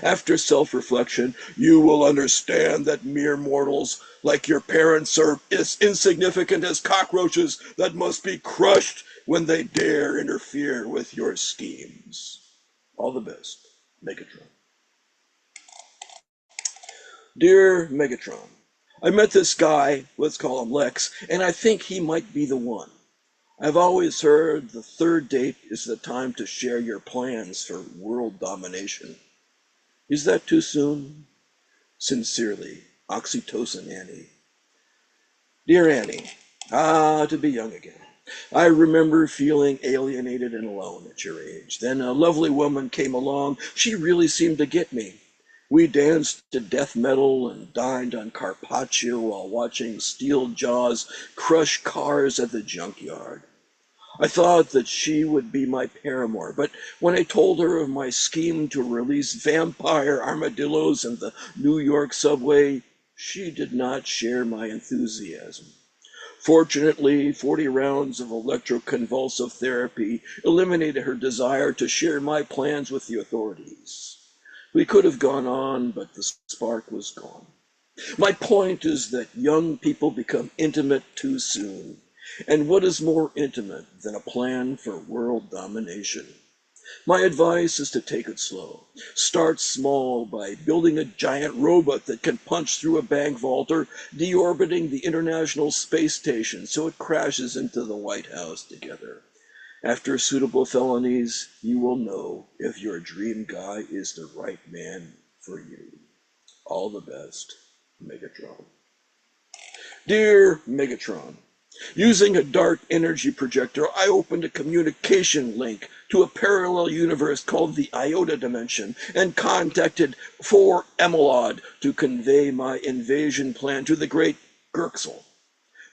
After self-reflection, you will understand that mere mortals like your parents are as insignificant as cockroaches that must be crushed when they dare interfere with your schemes. All the best, Megatron. Dear Megatron, I met this guy, let's call him Lex, and I think he might be the one. I've always heard the third date is the time to share your plans for world domination. Is that too soon? Sincerely, Oxytocin Annie. Dear Annie, to be young again. I remember feeling alienated and alone at your age. Then a lovely woman came along. She really seemed to get me. We danced to death metal and dined on carpaccio while watching steel jaws crush cars at the junkyard. I thought that she would be my paramour, but when I told her of my scheme to release vampire armadillos in the New York subway, she did not share my enthusiasm. Fortunately, 40 rounds of electroconvulsive therapy eliminated her desire to share my plans with the authorities. We could have gone on, but the spark was gone. My point is that young people become intimate too soon. And what is more intimate than a plan for world domination? My advice is to take it slow. Start small by building a giant robot that can punch through a bank vault or deorbiting the International Space Station so it crashes into the White House together. After suitable felonies, you will know if your dream guy is the right man for you. All the best, Megatron. Dear Megatron, using a dark energy projector, I opened a communication link to a parallel universe called the Iota Dimension and contacted 4 Emelod to convey my invasion plan to the great Gerxel.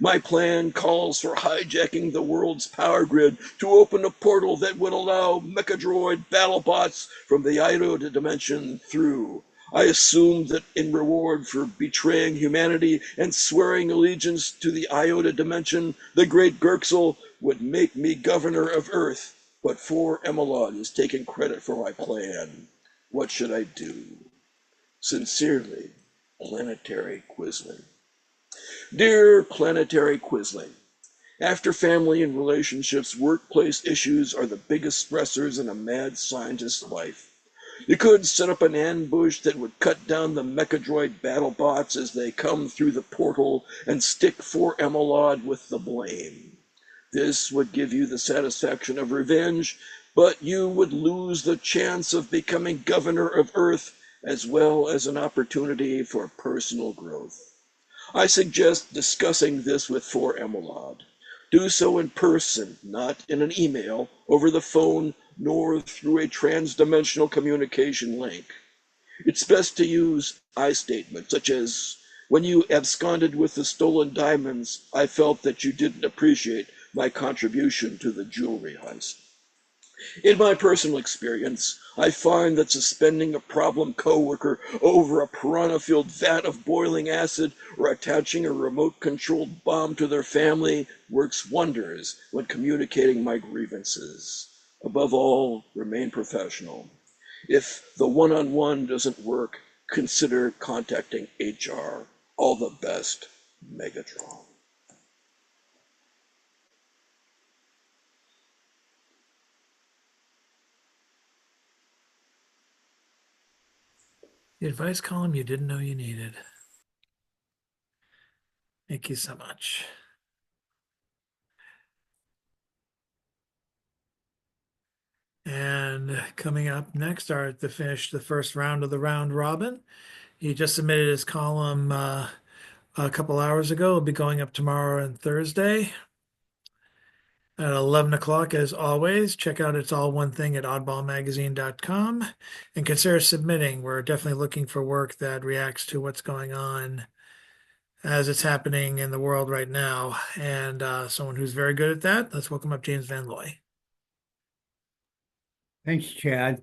My plan calls for hijacking the world's power grid to open a portal that would allow Mechadroid BattleBots from the Iota Dimension through. I assumed that in reward for betraying humanity and swearing allegiance to the Iota Dimension, the great Gerxel would make me governor of Earth, but 4 Emelod is taking credit for my plan. What should I do? Sincerely, Planetary Quisling. Dear Planetary Quisling, after family and relationships, workplace issues are the biggest stressors in a mad scientist's life. You could set up an ambush that would cut down the Mechadroid battle bots as they come through the portal and stick 4 Emelod with the blame. This would give you the satisfaction of revenge, but you would lose the chance of becoming governor of Earth as well as an opportunity for personal growth. I suggest discussing this with 4 Emelod. Do so in person, not in an email, over the phone, nor through a trans-dimensional communication link. It's best to use I statements, such as, when you absconded with the stolen diamonds, I felt that you didn't appreciate my contribution to the jewelry heist. In my personal experience, I find that suspending a problem coworker over a piranha-filled vat of boiling acid or attaching a remote-controlled bomb to their family works wonders when communicating my grievances. Above all, remain professional. If the one-on-one doesn't work, consider contacting HR. All the best, Megatron. The advice column you didn't know you needed. Thank you so much. And coming up next are to finish the first round of the round robin. He just submitted his column a couple hours ago. It'll be going up tomorrow and Thursday at 11 o'clock, as always. Check out It's All One Thing at oddballmagazine.com and consider submitting. We're definitely looking for work that reacts to what's going on as it's happening in the world right now. And someone who's very good at that, let's welcome up James Van Loy. Thanks, Chad.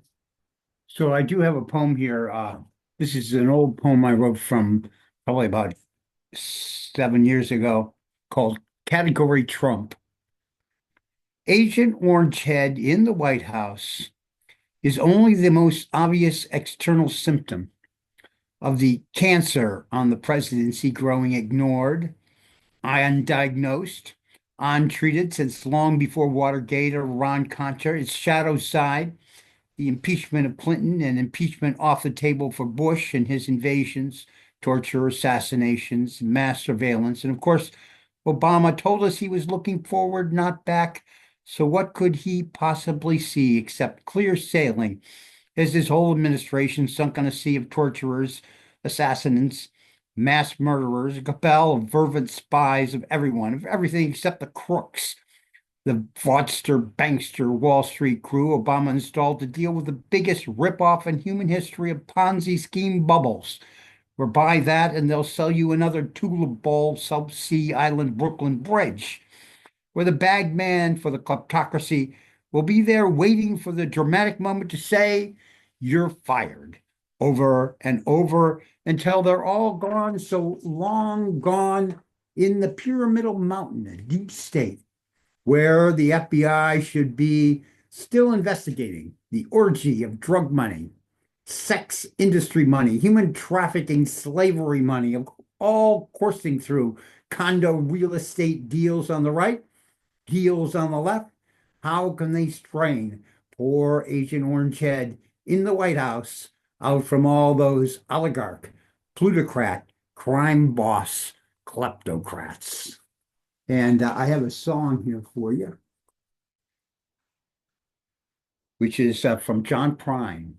So I do have a poem here. This is an old poem I wrote from probably about 7 years ago called Category Trump. Agent Orangehead in the White House is only the most obvious external symptom of the cancer on the presidency growing ignored, undiagnosed, untreated since long before Watergate or Iran-Contra. Its shadow side, the impeachment of Clinton and impeachment off the table for Bush and his invasions, torture, assassinations, mass surveillance. And of course, Obama told us he was looking forward, not back. So what could he possibly see except clear sailing as his whole administration sunk on a sea of torturers, assassins, mass murderers, a cabal of fervent spies of everyone, of everything except the crooks, the fraudster, bankster, Wall Street crew Obama installed to deal with the biggest ripoff in human history of Ponzi scheme bubbles. Or buy that and they'll sell you another tulip ball sub-sea island Brooklyn Bridge, where the bag man for the kleptocracy will be there waiting for the dramatic moment to say, you're fired, over and over until they're all gone, so long gone in the pyramidal mountain, a deep state, where the FBI should be still investigating the orgy of drug money, sex industry money, human trafficking, slavery money, all coursing through condo real estate deals on the right, deals on the left. How can they strain poor Agent Orangehead in the White House out from all those oligarch, plutocrat, crime boss, kleptocrats? And I have a song here for you, which is from John Prine.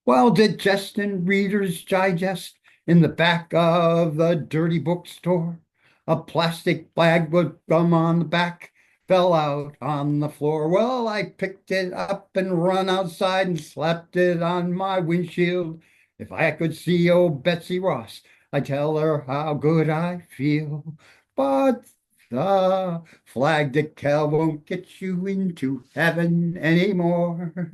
Well, did Justin Reader's Digest in the back of the dirty bookstore? A plastic bag with gum on the back fell out on the floor. Well, I picked it up and run outside and slapped it on my windshield. If I could see old Betsy Ross, I'd tell her how good I feel. But the flag decal won't get you into heaven anymore.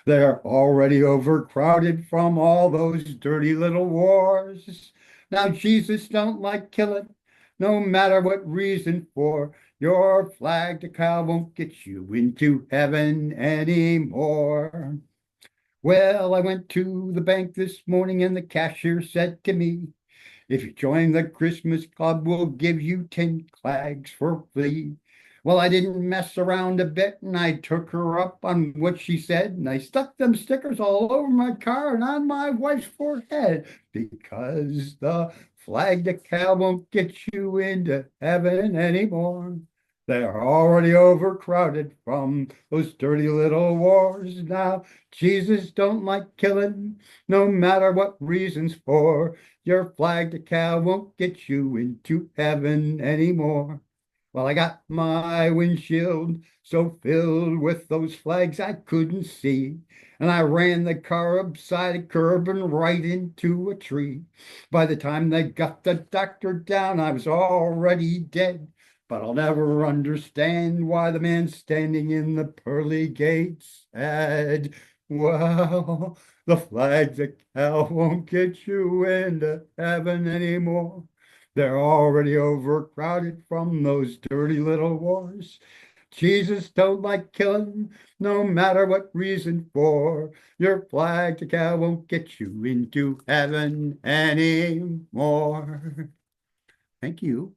They're already overcrowded from all those dirty little wars. Now, Jesus don't like killing, no matter what reason for. Your flag decal won't get you into heaven anymore. Well, I went to the bank this morning and the cashier said to me, if you join the Christmas club, we'll give you 10 flags for free. Well, I didn't mess around a bit and I took her up on what she said and I stuck them stickers all over my car and on my wife's forehead because the flag decal won't get you into heaven anymore. They're already overcrowded from those dirty little wars now. Jesus don't like killing, no matter what reasons for. Your flag decal won't get you into heaven anymore. Well, I got my windshield so filled with those flags I couldn't see. And I ran the car upside a curb and right into a tree. By the time they got the doctor down, I was already dead. But I'll never understand why the man standing in the pearly gates said, well, the flag decal won't get you into heaven anymore. They're already overcrowded from those dirty little wars. Jesus don't like killing, no matter what reason for. Your flag decal won't get you into heaven anymore. Thank you.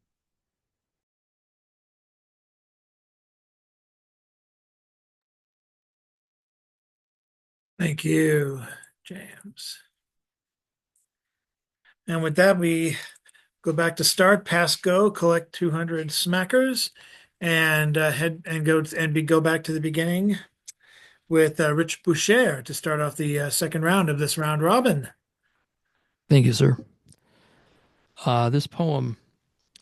Thank you, James. And with that, we go back to start, pass go, collect 200 smackers, and go back to the beginning with Rich Boucher to start off the second round of this round robin. Thank you, sir. This poem,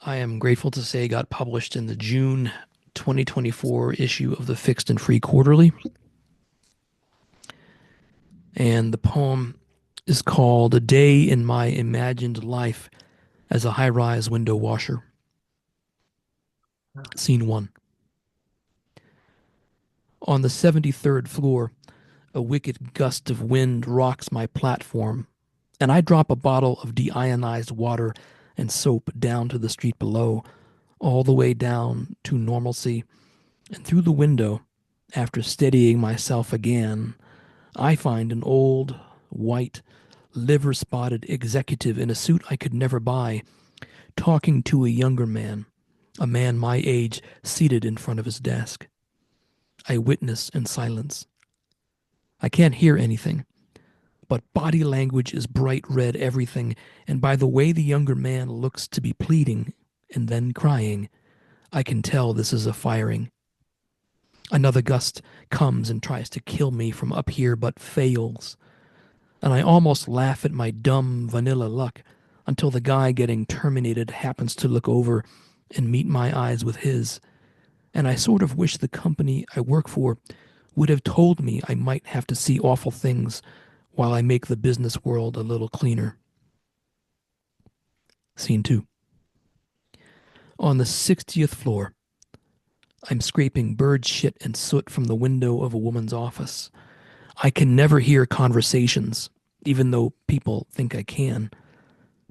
I am grateful to say, got published in the June 2024 issue of the Fixed and Free Quarterly. And the poem is called A Day in My Imagined Life as a High-Rise Window Washer. Scene 1. On the 73rd floor, a wicked gust of wind rocks my platform, and I drop a bottle of deionized water and soap down to the street below, all the way down to normalcy, and through the window, after steadying myself again, I find an old, white, liver-spotted executive in a suit I could never buy, talking to a younger man, a man my age seated in front of his desk. I witness in silence. I can't hear anything, but body language is bright red everything, and by the way the younger man looks to be pleading and then crying, I can tell this is a firing. Another gust comes and tries to kill me from up here, but fails. And I almost laugh at my dumb vanilla luck until the guy getting terminated happens to look over and meet my eyes with his. And I sort of wish the company I work for would have told me I might have to see awful things while I make the business world a little cleaner. Scene 2. On the 60th floor, I'm scraping bird shit and soot from the window of a woman's office. I can never hear conversations, even though people think I can.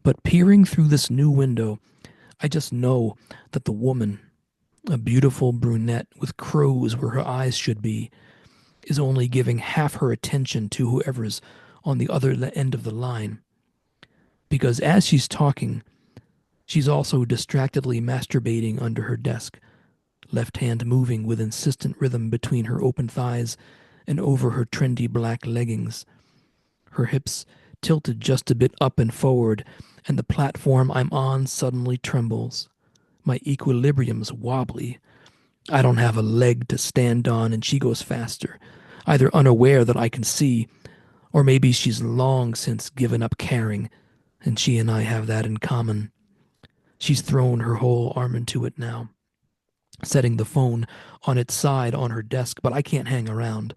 But peering through this new window, I just know that the woman, a beautiful brunette with crows where her eyes should be, is only giving half her attention to whoever's on the other end of the line. Because as she's talking, she's also distractedly masturbating under her desk, left hand moving with insistent rhythm between her open thighs and over her trendy black leggings. Her hips tilted just a bit up and forward, and the platform I'm on suddenly trembles. My equilibrium's wobbly. I don't have a leg to stand on, and she goes faster, either unaware that I can see, or maybe she's long since given up caring, and she and I have that in common. She's thrown her whole arm into it now, setting the phone on its side on her desk, but I can't hang around.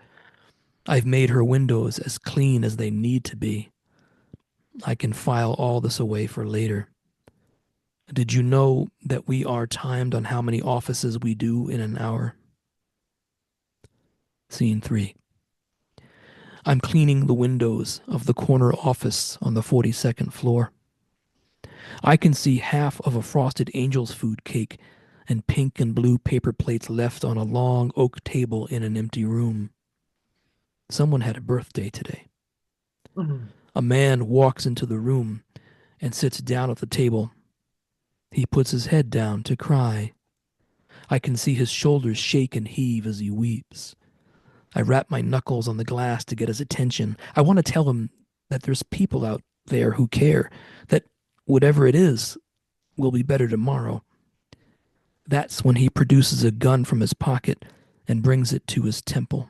I've made her windows as clean as they need to be. I can file all this away for later. Did you know that we are timed on how many offices we do in an hour? Scene 3. I'm cleaning the windows of the corner office on the 42nd floor. I can see half of a frosted angel's food cake and pink and blue paper plates left on a long oak table in an empty room. Someone had a birthday today. A man walks into the room and sits down at the table. He puts his head down to cry. I can see his shoulders shake and heave as he weeps. I rap my knuckles on the glass to get his attention. I want to tell him that there's people out there who care, that whatever it is will be better tomorrow. That's when he produces a gun from his pocket and brings it to his temple.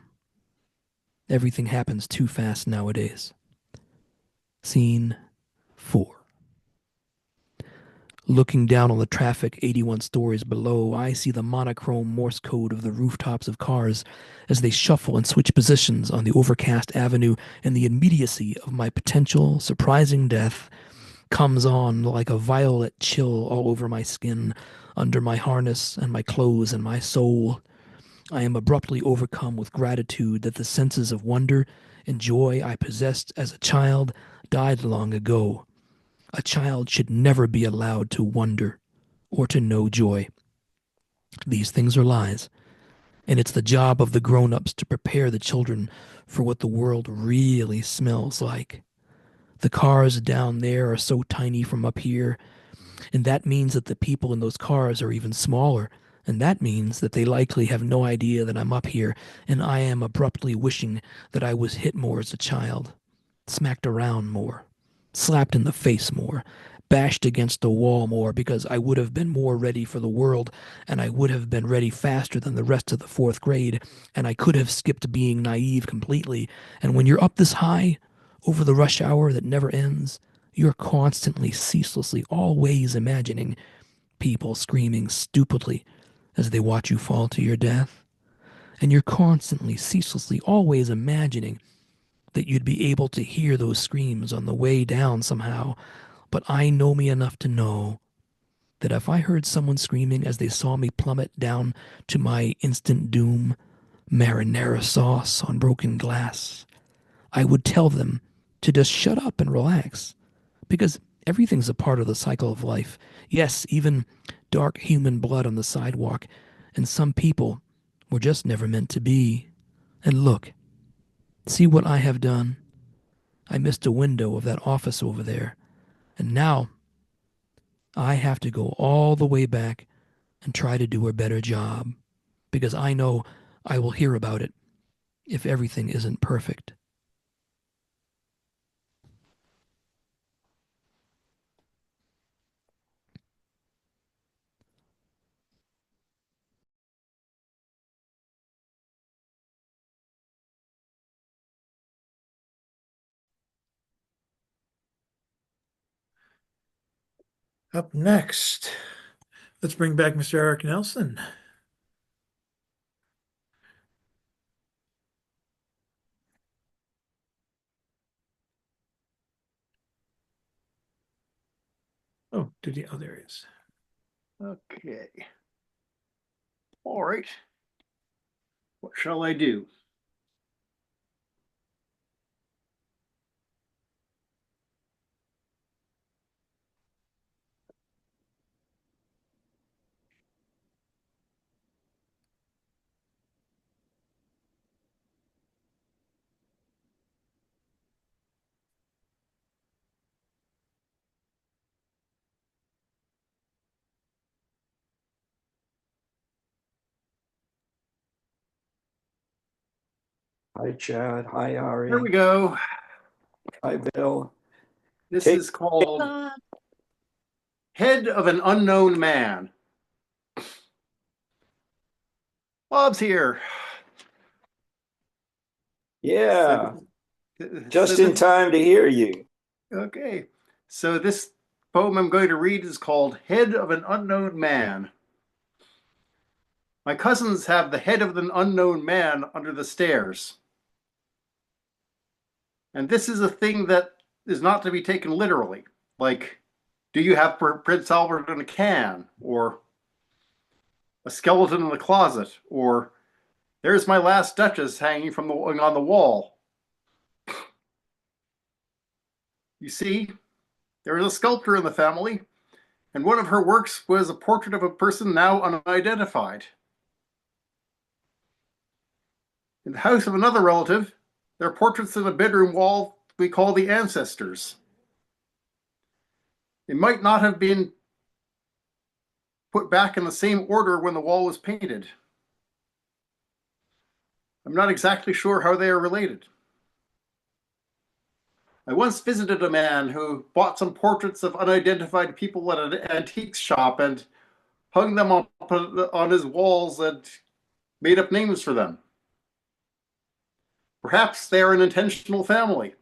Everything happens too fast nowadays. Scene 4. Looking down on the traffic 81 stories below, I see the monochrome Morse code of the rooftops of cars as they shuffle and switch positions on the overcast avenue, and the immediacy of my potential surprising death comes on like a violet chill all over my skin, under my harness and my clothes and my soul. I am abruptly overcome with gratitude that the senses of wonder and joy I possessed as a child died long ago. A child should never be allowed to wonder or to know joy. These things are lies, and it's the job of the grown-ups to prepare the children for what the world really smells like. The cars down there are so tiny from up here, and that means that the people in those cars are even smaller, and that means that they likely have no idea that I'm up here, and I am abruptly wishing that I was hit more as a child, smacked around more, slapped in the face more, bashed against the wall more, because I would have been more ready for the world, and I would have been ready faster than the rest of the 4th grade, and I could have skipped being naive completely. And when you're up this high, over the rush hour that never ends, you're constantly, ceaselessly, always imagining people screaming stupidly as they watch you fall to your death. And you're constantly, ceaselessly, always imagining that you'd be able to hear those screams on the way down somehow. But I know me enough to know that if I heard someone screaming as they saw me plummet down to my instant doom, marinara sauce on broken glass, I would tell them to just shut up and relax, because everything's a part of the cycle of life. Yes, even dark human blood on the sidewalk, and some people were just never meant to be. And look, see what I have done? I missed a window of that office over there, and now I have to go all the way back and try to do a better job, because I know I will hear about it if everything isn't perfect. Up next, let's bring back Mr. Eric Nelson. Oh, oh, there he is. Okay. All right. What shall I do? Hi, Chad. Hi, Ari. Here we go. Hi, Bill. This Hey. is called Head of an Unknown Man. Bob's here. Yeah, So just in time to hear you. Okay. So this poem I'm going to read is called Head of an Unknown Man. My cousins have the head of an unknown man under the stairs. And this is a thing that is not to be taken literally. Like, do you have Prince Albert in a can? Or a skeleton in the closet? Or there's my last Duchess hanging from on the wall. You see, there is a sculptor in the family, And one of her works was a portrait of a person now unidentified. In the house of another relative, there are portraits in a bedroom wall we call the ancestors. They might not have been put back in the same order when the wall was painted. I'm not exactly sure how they are related. I once visited a man who bought some portraits of unidentified people at an antique shop and hung them up on his walls and made up names for them. Perhaps they are an intentional family.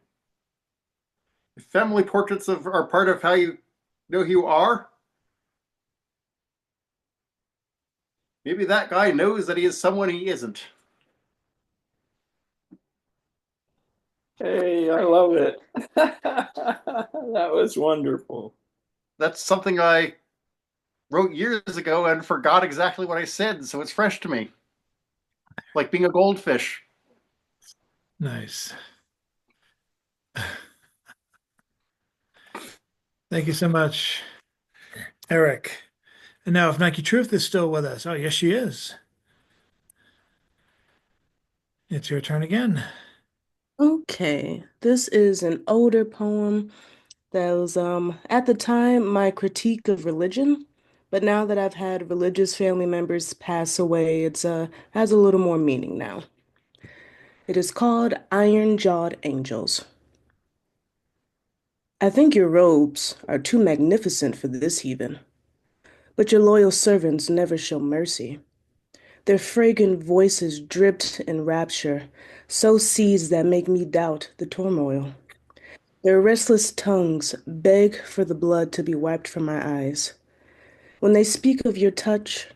If family portraits are part of how you know who you are, maybe that guy knows that he is someone he isn't. Hey, I love it. That was wonderful. That's something I wrote years ago and forgot exactly what I said, so it's fresh to me. Like being a goldfish. Nice. Thank you so much, Eric. And now, if Nike Truth is still with us, oh, yes, she is. It's your turn again. Okay, this is an older poem that was at the time my critique of religion, but now that I've had religious family members pass away, it's has a little more meaning now. It is called Iron-Jawed Angels. I think your robes are too magnificent for this heathen, but your loyal servants never show mercy. Their fragrant voices dripped in rapture, sow seeds that make me doubt the turmoil. Their restless tongues beg for the blood to be wiped from my eyes. When they speak of your touch,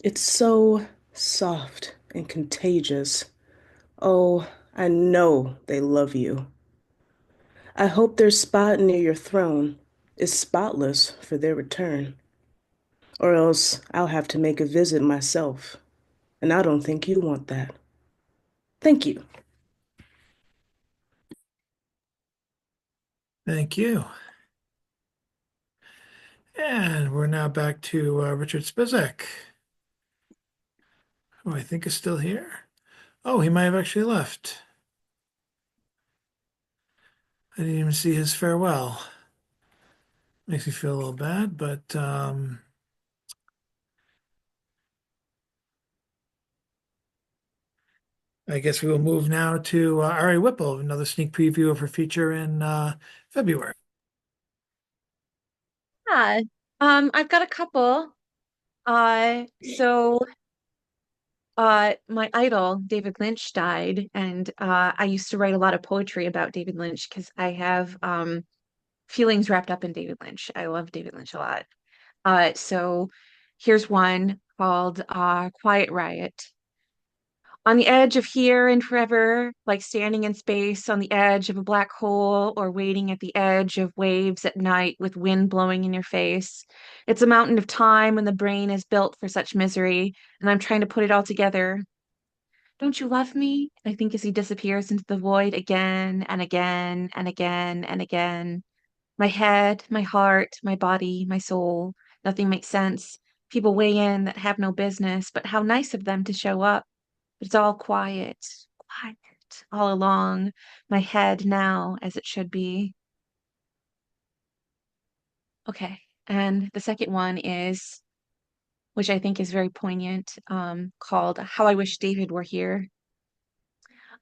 it's so soft and contagious. Oh, I know they love you. I hope their spot near your throne is spotless for their return, or else I'll have to make a visit myself, and I don't think you want that. Thank you. Thank you. And we're now back to Richard Spizek, who I think is still here. Oh, he might have actually left. I didn't even see his farewell. Makes me feel a little bad, but I guess we will move now to Ari Whipple, another sneak preview of her feature in February. Yeah. I've got a couple. So my idol, David Lynch, died, and I used to write a lot of poetry about David Lynch because I have feelings wrapped up in David Lynch. I love David Lynch a lot. So here's one called Quiet Riot. On the edge of here and forever, like standing in space on the edge of a black hole or waiting at the edge of waves at night with wind blowing in your face. It's a mountain of time when the brain is built for such misery, and I'm trying to put it all together. Don't you love me? I think as he disappears into the void again and again and again and again. My head, my heart, my body, my soul. Nothing makes sense. People weigh in that have no business, but how nice of them to show up. But it's all quiet, quiet, all along my head now, as it should be. Okay. And the second one is, which I think is very poignant, called How I Wish David Were Here.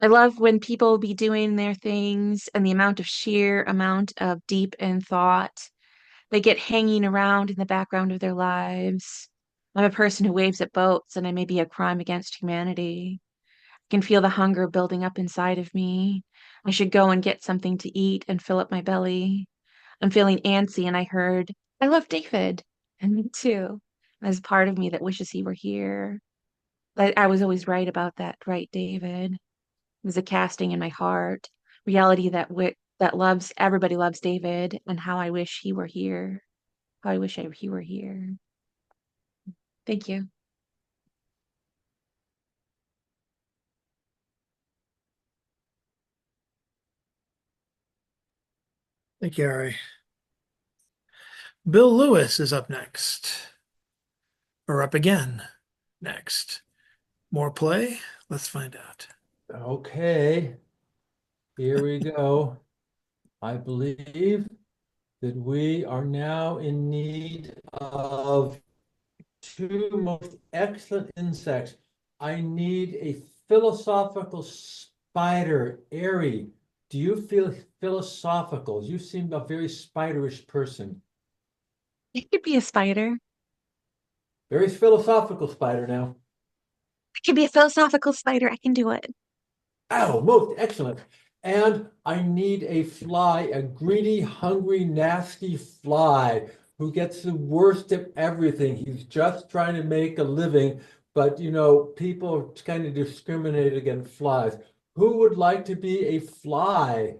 I love when people be doing their things and the sheer amount of deep in thought they get hanging around in the background of their lives. I'm a person who waves at boats, and I may be a crime against humanity. I can feel the hunger building up inside of me. I should go and get something to eat and fill up my belly. I'm feeling antsy, and I heard, I love David. And me too. There's part of me that wishes he were here. I was always right about that, right, David? It was a casting in my heart, reality that loves everybody loves David, and how I wish he were here. How I wish he were here. Thank you. Thank you, Ari. Bill Lewis is up next, or up again next. More play? Let's find out. Okay, here we go. I believe that we are now in need of two most excellent insects. I need a philosophical spider. Airy, do you feel philosophical? You seem a very spiderish person. It could be a spider. Very philosophical spider now. It could be a philosophical spider. I can do it. Oh, most excellent. And I need a fly, a greedy, hungry, nasty fly who gets the worst of everything. He's just trying to make a living, but people kind of discriminate against flies. Who would like to be a fly?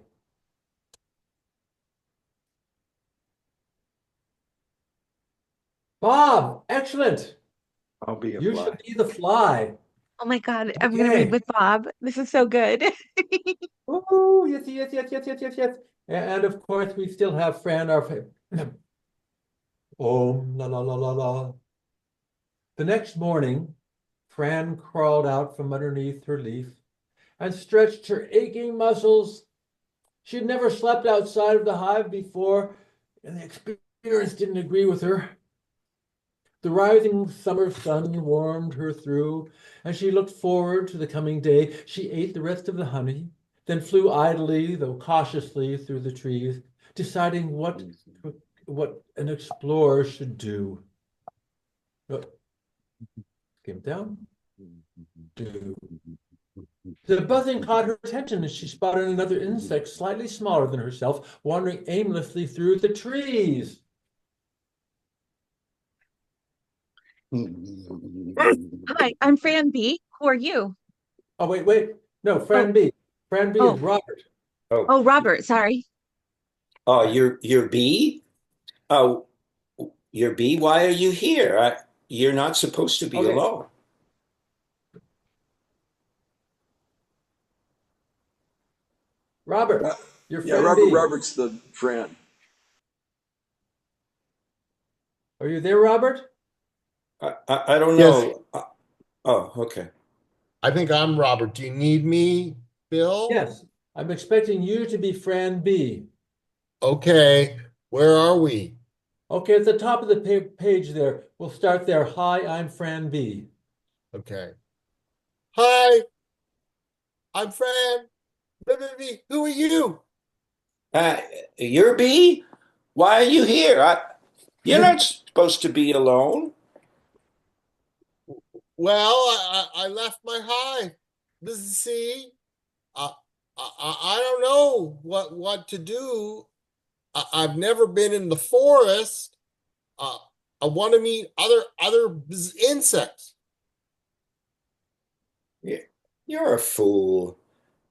Bob, excellent. I'll be a You fly. should be the fly. Oh my God, I'm gonna read Okay. with Bob. This is so good. Oh, yes, yes, yes, yes, yes, yes, yes. And of course, we still have Fran, our Om la la la la la. The next morning, Fran crawled out from underneath her leaf and stretched her aching muscles. She had never slept outside of the hive before, and the experience didn't agree with her. The rising summer sun warmed her through, and she looked forward to the coming day. She ate the rest of the honey, then flew idly, though cautiously, through the trees, deciding what an explorer should do. Skim down. Do. The buzzing caught her attention as she spotted another insect slightly smaller than herself, wandering aimlessly through the trees. Hi, I'm Fran B. Who are you? Oh, wait. No, Fran B. Fran B is Robert. Oh, Robert, sorry. Oh, you're B? Oh, you're B? Why are you here? You're not supposed to be Okay. alone. Robert, you're Yeah, Fran B. Robert's the friend. Are you there, Robert? I don't Yes. know. Oh, okay. I think I'm Robert. Do you need me, Bill? Yes, I'm expecting you to be Fran B. Okay, where are we? Okay, at the top of the page there. We'll start there. Hi, I'm Fran B. Okay. Hi, I'm Fran. Who are you? You're B? Why are you here? You're not supposed to be alone. Well, I left my hive. This is C. I don't know what to do. I've never been in the forest. I want to meet other insects. You're a fool.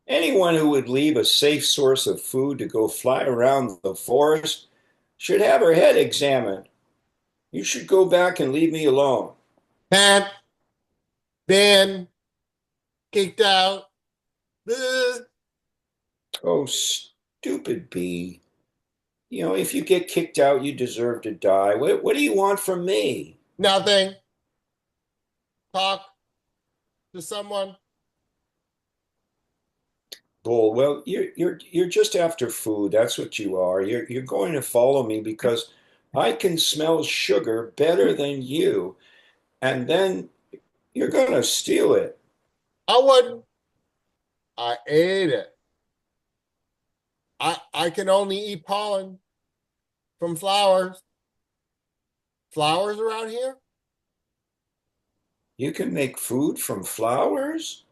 Anyone who would leave a safe source of food to go fly around the forest should have her head examined. You should go back and leave me alone. Can't. Been kicked out. Oh, stupid bee. If you get kicked out, you deserve to die. What do you want from me? Nothing. Talk to someone. Bull. Well, you're just after food. That's what you are. You're going to follow me because I can smell sugar better than you, and then you're going to steal it. I wouldn't. I ate it. I can only eat pollen from flowers. Flowers around here? You can make food from flowers?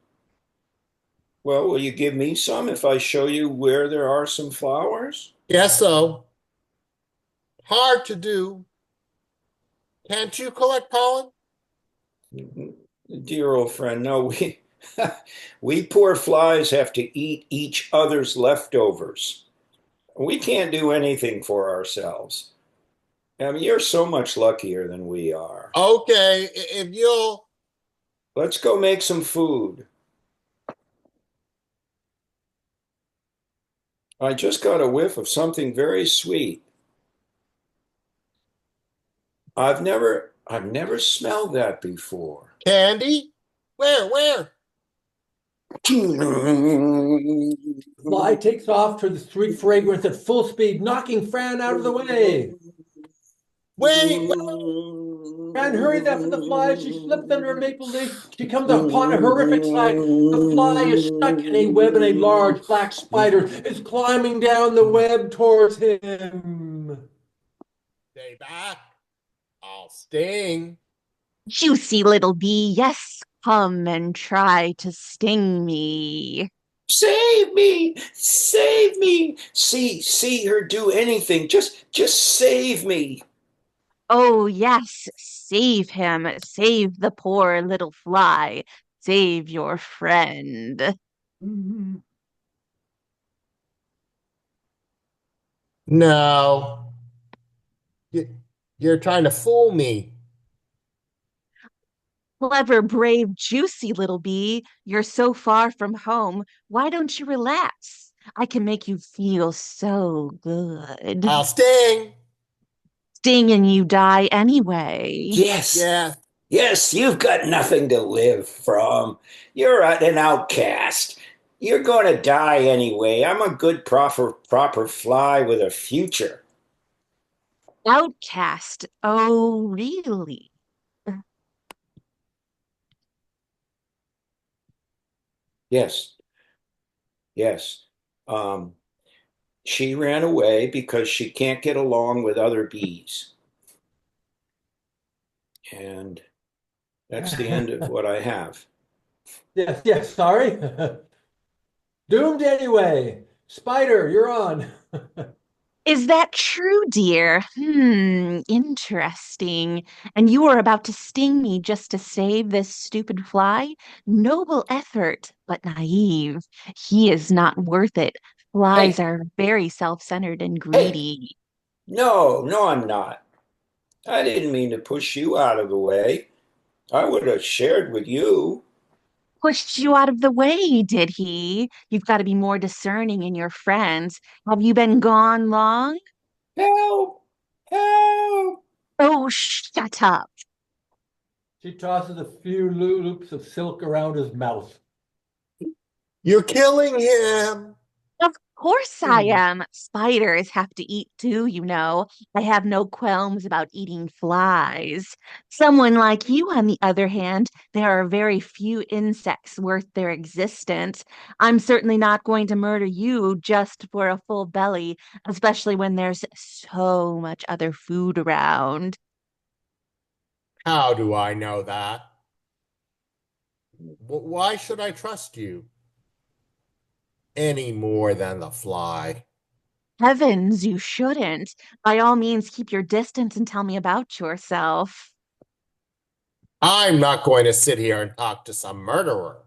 Well, will you give me some if I show you where there are some flowers? Yes, so. Hard to do. Can't you collect pollen? Dear old friend, no, we poor flies have to eat each other's leftovers. We can't do anything for ourselves. I mean, you're so much luckier than we are. Okay, if you'll... Let's go make some food. I just got a whiff of something very sweet. I've never smelled that before. Candy? Where? Fly takes off toward the sweet fragrance at full speed, knocking Fran out of the way. Wait! Fran hurries after the fly. She slips under a maple leaf. She comes upon a horrific sight. The fly is stuck in a web, and a large black spider is climbing down the web towards him. Stay back. I'll sting. Juicy little bee, yes, come and try to sting me. Save me! Save me! See her do anything. Just save me. Oh, yes, save him. Save the poor little fly. Save your friend. No. You're trying to fool me. Clever, brave, juicy little bee, you're so far from home. Why don't you relax? I can make you feel so good. I'll sting. Sting and you die anyway. Yes. Yeah. Yes, you've got nothing to live from. You're an outcast. You're going to die anyway. I'm a good, proper fly with a future. Outcast. Oh, really? Yes. Yes. She ran away because she can't get along with other bees. And that's the end of what I have. Yes, sorry. Doomed anyway. Spider, you're on. Is that true, dear? Interesting. And you were about to sting me just to save this stupid fly? Noble effort, but naive. He is not worth it. Flies Hey, are very self-centered and hey, greedy. no, I'm not. I didn't mean to push you out of the way. I would have shared with you. Pushed you out of the way, did he? You've got to be more discerning in your friends. Have you been gone long? Help! Help! Oh, shut up. She tosses a few loops of silk around his mouth. You're killing him. Of course I am. Spiders have to eat too, you know. I have no qualms about eating flies. Someone like you, on the other hand, there are very few insects worth their existence. I'm certainly not going to murder you just for a full belly, especially when there's so much other food around. How do I know that? Why should I trust you? Any more than the fly. Heavens, you shouldn't. By all means, keep your distance and tell me about yourself. I'm not going to sit here and talk to some murderer.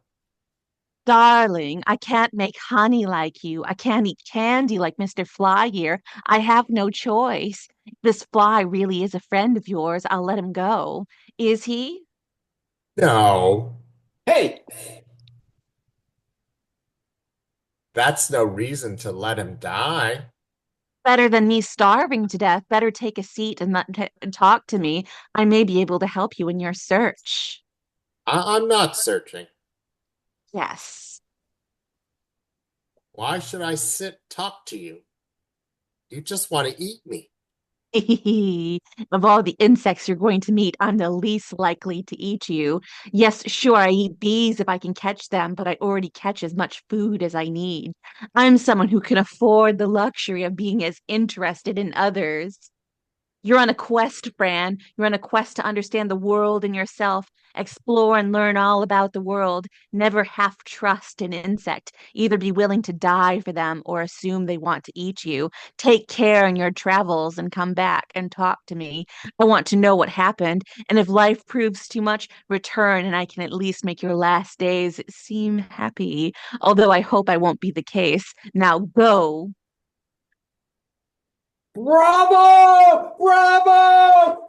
Darling, I can't make honey like you. I can't eat candy like Mr. Fly here. I have no choice. If this fly really is a friend of yours, I'll let him go. Is he? No, Hey, that's no reason to let him die. Better than me starving to death. Better take a seat and talk to me. I may be able to help you in your search. I'm not searching. Yes. Why should I talk to you? You just want to eat me. Of all the insects you're going to meet, I'm the least likely to eat you. Yes, sure, I eat bees if I can catch them, but I already catch as much food as I need. I'm someone who can afford the luxury of being as interested in others. You're on a quest, Fran. You're on a quest to understand the world and yourself, explore and learn all about the world. Never half trust an insect. Either be willing to die for them or assume they want to eat you. Take care in your travels and come back and talk to me. I want to know what happened, and if life proves too much, return and I can at least make your last days seem happy. Although I hope I won't be the case. Now go. Bravo! Bravo!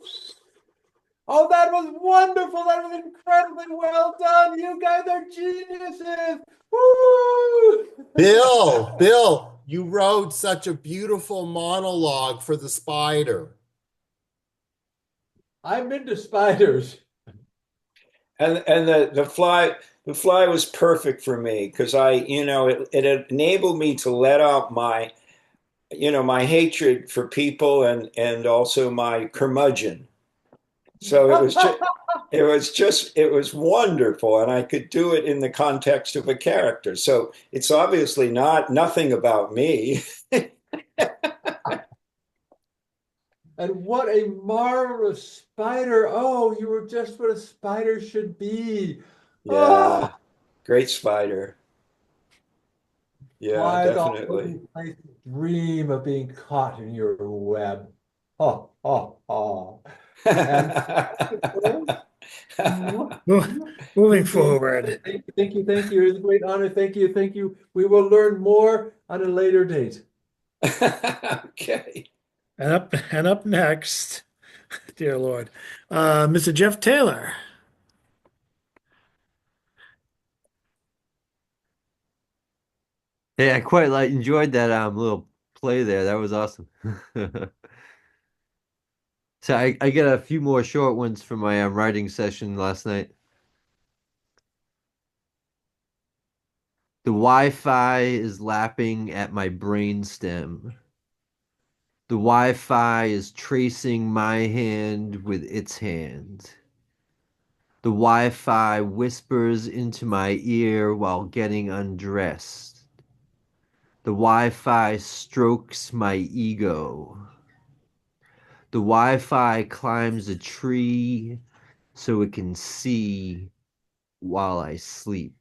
Oh, that was wonderful. That was incredibly well done. You guys are geniuses. Woo! Bill, you wrote such a beautiful monologue for the spider. I'm into spiders. And the fly was perfect for me because it enabled me to let out my my hatred for people and also my curmudgeon. So it was wonderful, and I could do it in the context of a character. So it's obviously nothing about me. And what a marvelous spider. Oh, you were just what a spider should be. Yeah, great spider. Yeah, Flies definitely. always dream of being caught in your web. Oh, oh, oh. Moving forward. Thank you. It was a great honor. Thank you. We will learn more on a later date. Okay. And up next, dear Lord, Mr. Jeff Taylor. Hey, I quite enjoyed that little play there. That was awesome. So I get a few more short ones from my writing session last night. The Wi-Fi is lapping at my brainstem. The Wi-Fi is tracing my hand with its hand. The Wi-Fi whispers into my ear while getting undressed. The Wi-Fi strokes my ego. The Wi-Fi climbs a tree so it can see while I sleep.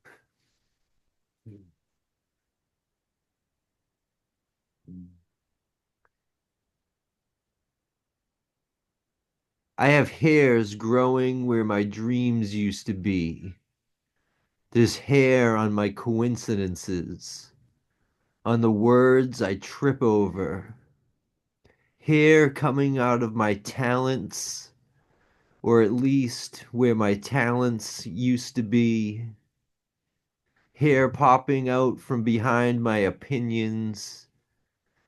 I have hairs growing where my dreams used to be. There's hair on my coincidences, on the words I trip over. Hair coming out of my talents, or at least where my talents used to be. Hair popping out from behind my opinions,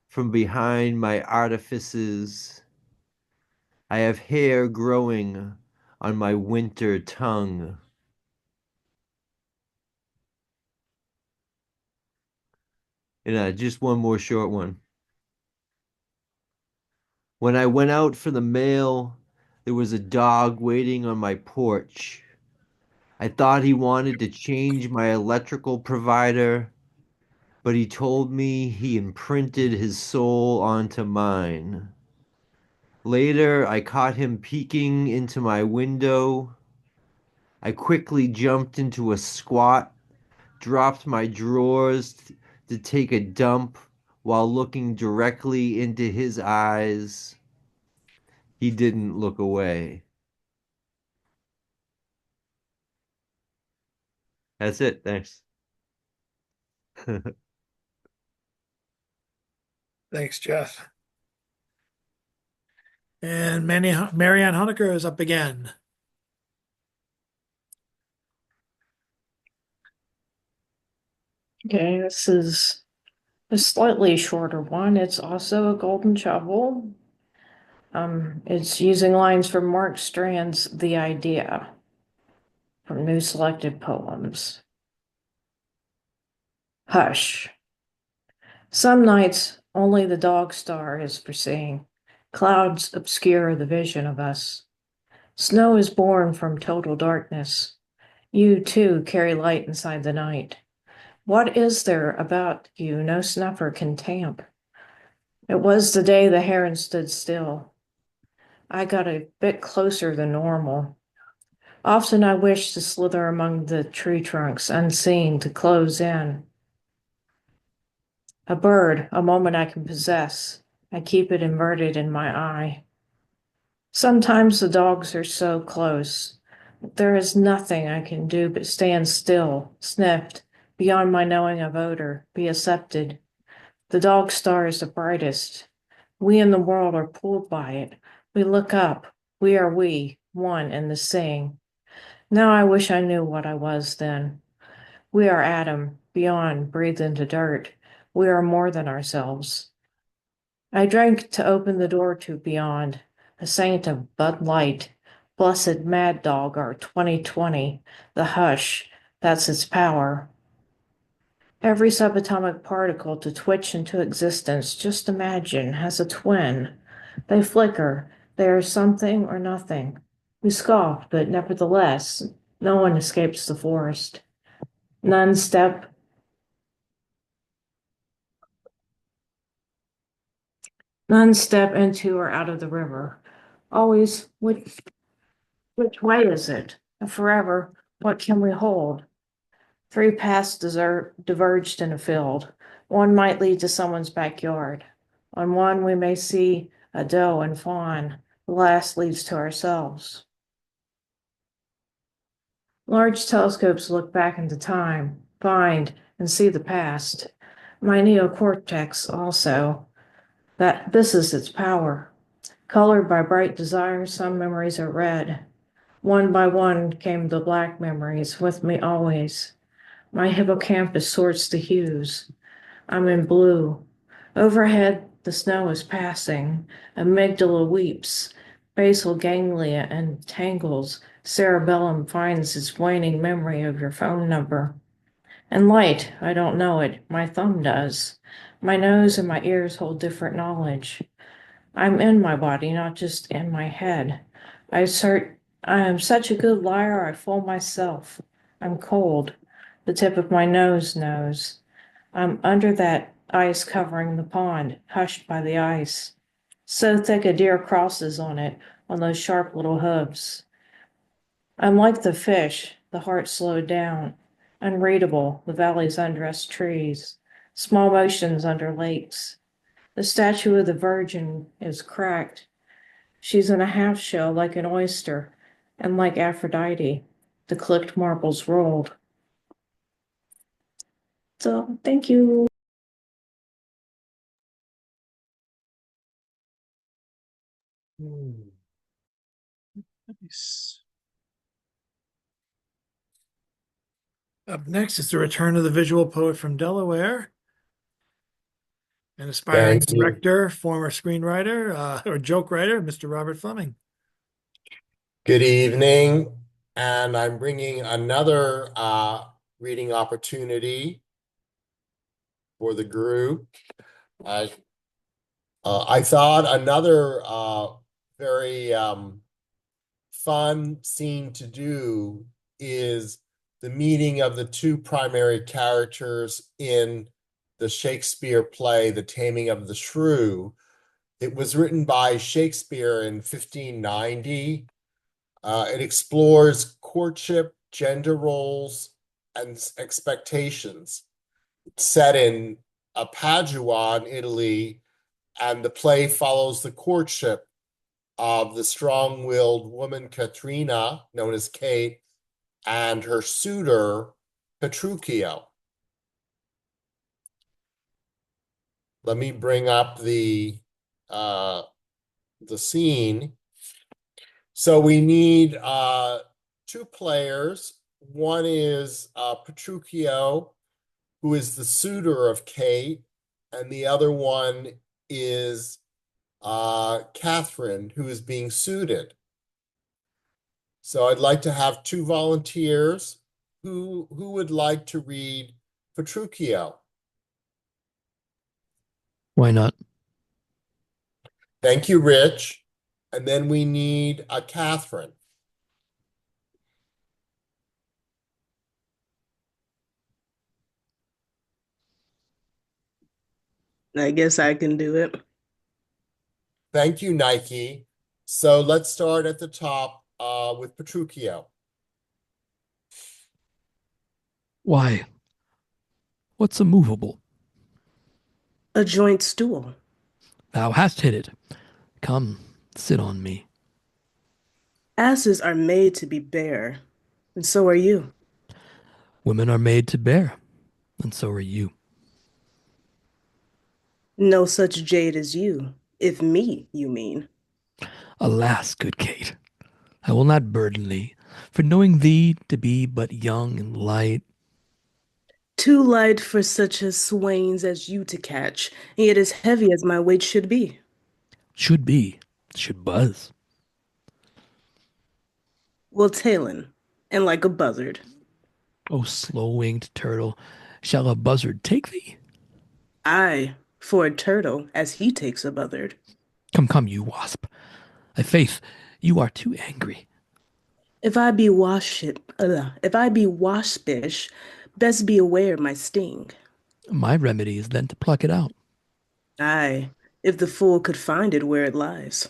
from behind my artifices. I have hair growing on my winter tongue. And just one more short one. When I went out for the mail, there was a dog waiting on my porch. I thought he wanted to change my electrical provider, but he told me he imprinted his soul onto mine. Later, I caught him peeking into my window. I quickly jumped into a squat, dropped my drawers to take a dump while looking directly into his eyes. He didn't look away. That's it. Thanks. Thanks, Jeff. And Marianne Honecker is up again. Okay, this is a slightly shorter one. It's also a golden shovel. It's using lines from Mark Strand's The Idea from New Selected Poems. Hush. Some nights only the dog star is for seeing. Clouds obscure the vision of us. Snow is born from total darkness. You, too, carry light inside the night. What is there about you no snuffer can tamp? It was the day the heron stood still. I got a bit closer than normal. Often I wish to slither among the tree trunks, unseen, to close in. A bird, a moment I can possess. I keep it inverted in my eye. Sometimes the dogs are so close. There is nothing I can do but stand still, sniffed, beyond my knowing of odor, be accepted. The dog star is the brightest. We in the world are pulled by it. We look up. We are we, one in the seeing. Now I wish I knew what I was then. We are Adam, beyond, breathed into dirt. We are more than ourselves. I drank to open the door to beyond, a saint of Bud Light, Blessed mad dog, our 2020, the hush, that's its power. Every subatomic particle to twitch into existence, just imagine, has a twin. They flicker, they are something or nothing. We scoff, but nevertheless, no one escapes the forest. None step into or out of the river. Always, which way is it? And forever, what can we hold? Three paths diverged in a field. One might lead to someone's backyard. On one, we may see a doe and fawn. The last leads to ourselves. Large telescopes look back into time, find and see the past. My neocortex also. That this is its power. Colored by bright desire, some memories are red. One by one came the black memories, with me always. My hippocampus sorts the hues. I'm in blue. Overhead, the snow is passing. Amygdala weeps. Basal ganglia entangles. Cerebellum finds its waning memory of your phone number. And light, I don't know it. My thumb does. My nose and my ears hold different knowledge. I'm in my body, not just in my head. I am such a good liar, I fool myself. I'm cold. The tip of my nose knows. I'm under that ice covering the pond, hushed by the ice. So thick a deer crosses on it, on those sharp little hooves. I'm like the fish, the heart slowed down. Unreadable, the valley's undressed trees. Small motions under lakes. The statue of the Virgin is cracked. She's in a half shell like an oyster, and like Aphrodite, the clicked marbles rolled. So, thank you. Nice. Up next is the return of the visual poet from Delaware, an aspiring Thank you. director, former screenwriter, or joke writer, Mr. Robert Fleming. Good evening, and I'm bringing another reading opportunity for the group. I thought another very fun scene to do is the meeting of the two primary characters in the Shakespeare play, The Taming of the Shrew. It was written by Shakespeare in 1590. It explores courtship, gender roles, and expectations. It's set in Padua in Italy, and the play follows the courtship of the strong-willed woman Katrina, known as Kate, and her suitor, Petruchio. Let me bring up the scene. So we need two players. One is Petruchio, who is the suitor of Kate, and the other one is Catherine, who is being suited. So I'd like to have two volunteers. Who would like to read Petruchio? Why not? Thank you, Rich. And then we need a Catherine. I guess I can do it. Thank you, Nike. So let's start at the top with Petruchio. Why? What's a movable? A joint stool. Thou hast hit it. Come, sit on me. Asses are made to be bare, and so are you. Women are made to bear, and so are you. No such jade as you, if me, you mean. Alas, good Kate, I will not burden thee, for knowing thee to be but young and light. Too light for such as swains as you to catch, and yet as heavy as my weight should be. Should be, should buzz. Well, tailing, and like a buzzard. O slow-winged turtle, shall a buzzard take thee? Aye, for a turtle, as he takes a buzzard. Come, come, you wasp. I'faith, you are too angry. If I be waspish, best be aware of my sting. My remedy is then to pluck it out. Aye, if the fool could find it where it lies.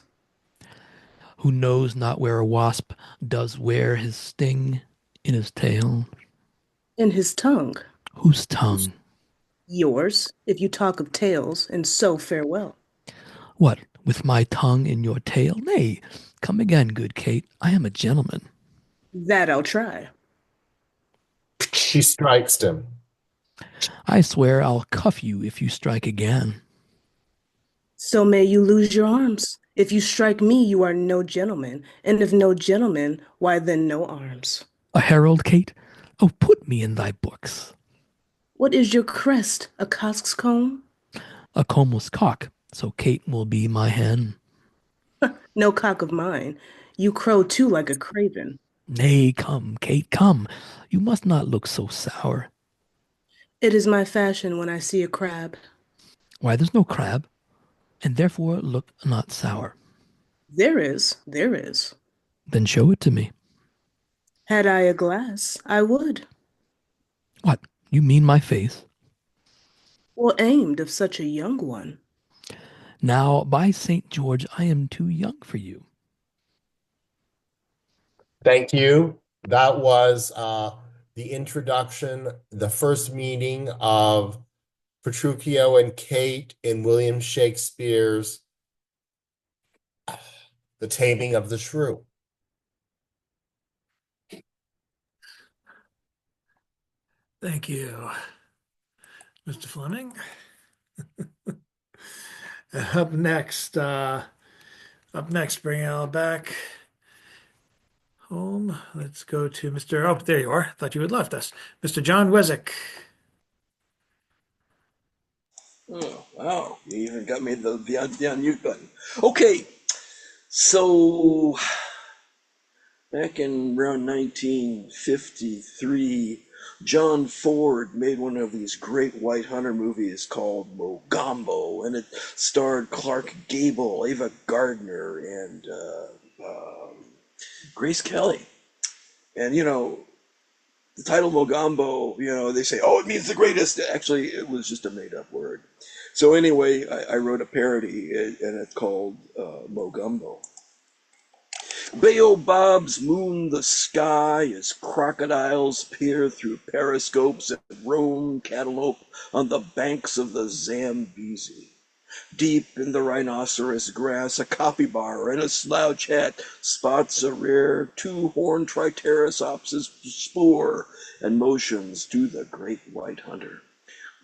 Who knows not where a wasp does wear his sting? In his tail. In his tongue. Whose tongue? Yours, if you talk of tails, and so farewell. What, with my tongue in your tail? Nay, come again, good Kate. I am a gentleman. That I'll try. She strikes him. I swear I'll cuff you if you strike again. So may you lose your arms. If you strike me, you are no gentleman, and if no gentleman, why then no arms. A herald, Kate? Oh, put me in thy books. What is your crest, a cock's comb? A combless cock, so Kate will be my hen. No cock of mine. You crow too like a craven. Nay, come, Kate, come. You must not look so sour. It is my fashion when I see a crab. Why, there's no crab, and therefore look not sour. There is, there is. Then show it to me. Had I a glass, I would. What, you mean my face? Well aimed of such a young one. Now, by St. George, I am too young for you. Thank you. That was the introduction, the first meeting of Petruchio and Kate in William Shakespeare's The Taming of the Shrew. Thank you, Mr. Fleming. Up next, bring it back home. Let's go to Mr. Oh, there you are. Thought you had left us. Mr. John Wezick. Oh, wow. You even got me the unmute button. Okay. So, back in around 1953, John Ford made one of these great white hunter movies called Mogambo, and it starred Clark Gable, Ava Gardner, and Grace Kelly. And, you know, the title Mogambo, you know, they say, oh, it means the greatest. Actually, it was just a made-up word. So anyway, I wrote a parody, and it's called Mogambo. Baobabs moon the sky as crocodiles peer through periscopes and roam cantaloupe on the banks of the Zambezi. Deep in the rhinoceros grass, a capybara and a slouch hat spots a rare two-horned triceratops' spoor and motions to the great white hunter.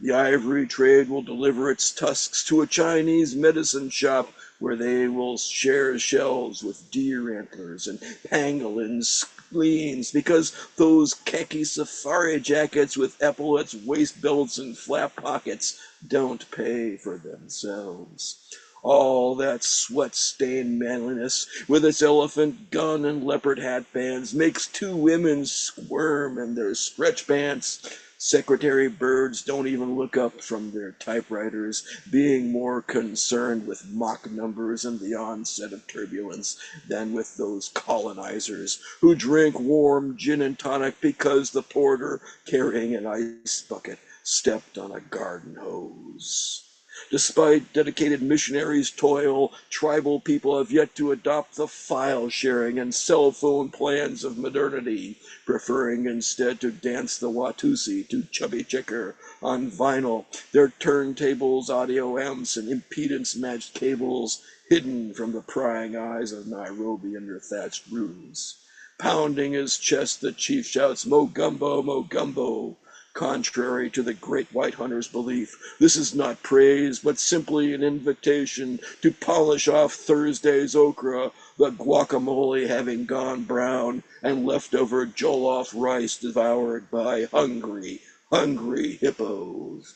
The ivory trade will deliver its tusks to a Chinese medicine shop where they will share shells with deer antlers and pangolin spleens, because those khaki safari jackets with epaulets, waist belts, and flap pockets don't pay for themselves. All that sweat-stained manliness, with its elephant gun and leopard hat bands, makes two women squirm in their stretch pants. Secretary birds don't even look up from their typewriters, being more concerned with Mach numbers and the onset of turbulence than with those colonizers who drink warm gin and tonic because the porter carrying an ice bucket stepped on a garden hose. Despite dedicated missionaries' toil, tribal people have yet to adopt the file sharing and cell phone plans of modernity, preferring instead to dance the Watusi to Chubby Checker on vinyl, their turntables, audio amps, and impedance matched cables hidden from the prying eyes of Nairobi under thatched roofs. Pounding his chest, the chief shouts, Mogumbo, Mogumbo. Contrary to the great white hunter's belief, this is not praise, but simply an invitation to polish off Thursday's okra, the guacamole having gone brown, and leftover jollof rice devoured by hungry hippos.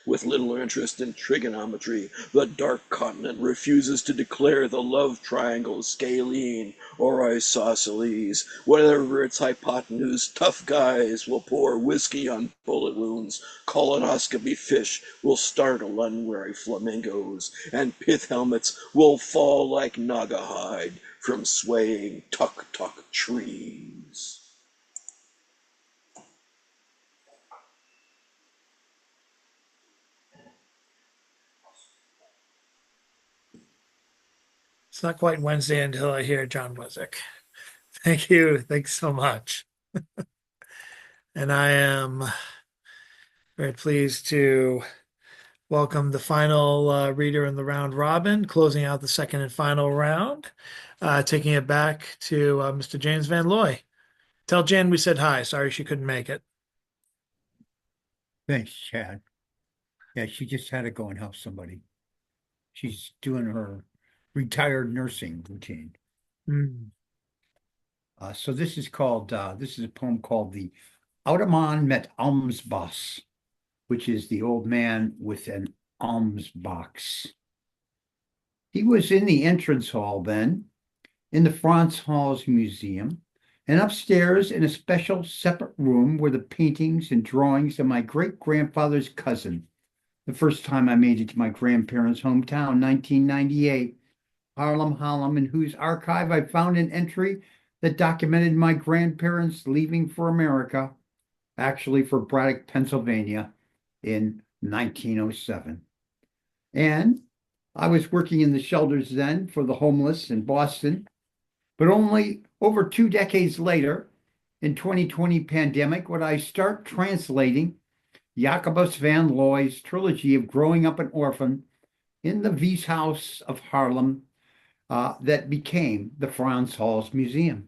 with little interest in trigonometry, the dark continent refuses to declare the love triangle scalene or isosceles. Whatever its hypotenuse, tough guys will pour whiskey on bullet wounds, colonoscopy fish will startle unwary flamingos, and pith helmets will fall like naga hide from swaying tuk-tuk trees. It's not quite Wednesday until I hear John Wizek. Thank you. Thanks so much. And I am very pleased to welcome the final reader in the round robin, closing out the second and final round, taking it back to Mr. James Van Looy. Tell Jan we said hi. Sorry she couldn't make it. Thanks, Chad. Yeah, she just had to go and help somebody. She's doing her retired nursing routine. So this is a poem called The Oude Man met Almsbos, which is the old man with an alms box. He was in the entrance hall then, in the Frans Hals Museum, and upstairs in a special separate room were the paintings and drawings of my great-grandfather's cousin. The first time I made it to my grandparents' hometown, 1998, Haarlem, Holland, in whose archive I found an entry that documented my grandparents leaving for America, actually for Braddock, Pennsylvania, in 1907. And I was working in the shelters then for the homeless in Boston, but only over 2 decades later, in 2020 pandemic, would I start translating Jacobus van Looy's trilogy of Growing Up an Orphan in the Weeshuis of Haarlem that became the Frans Hals Museum.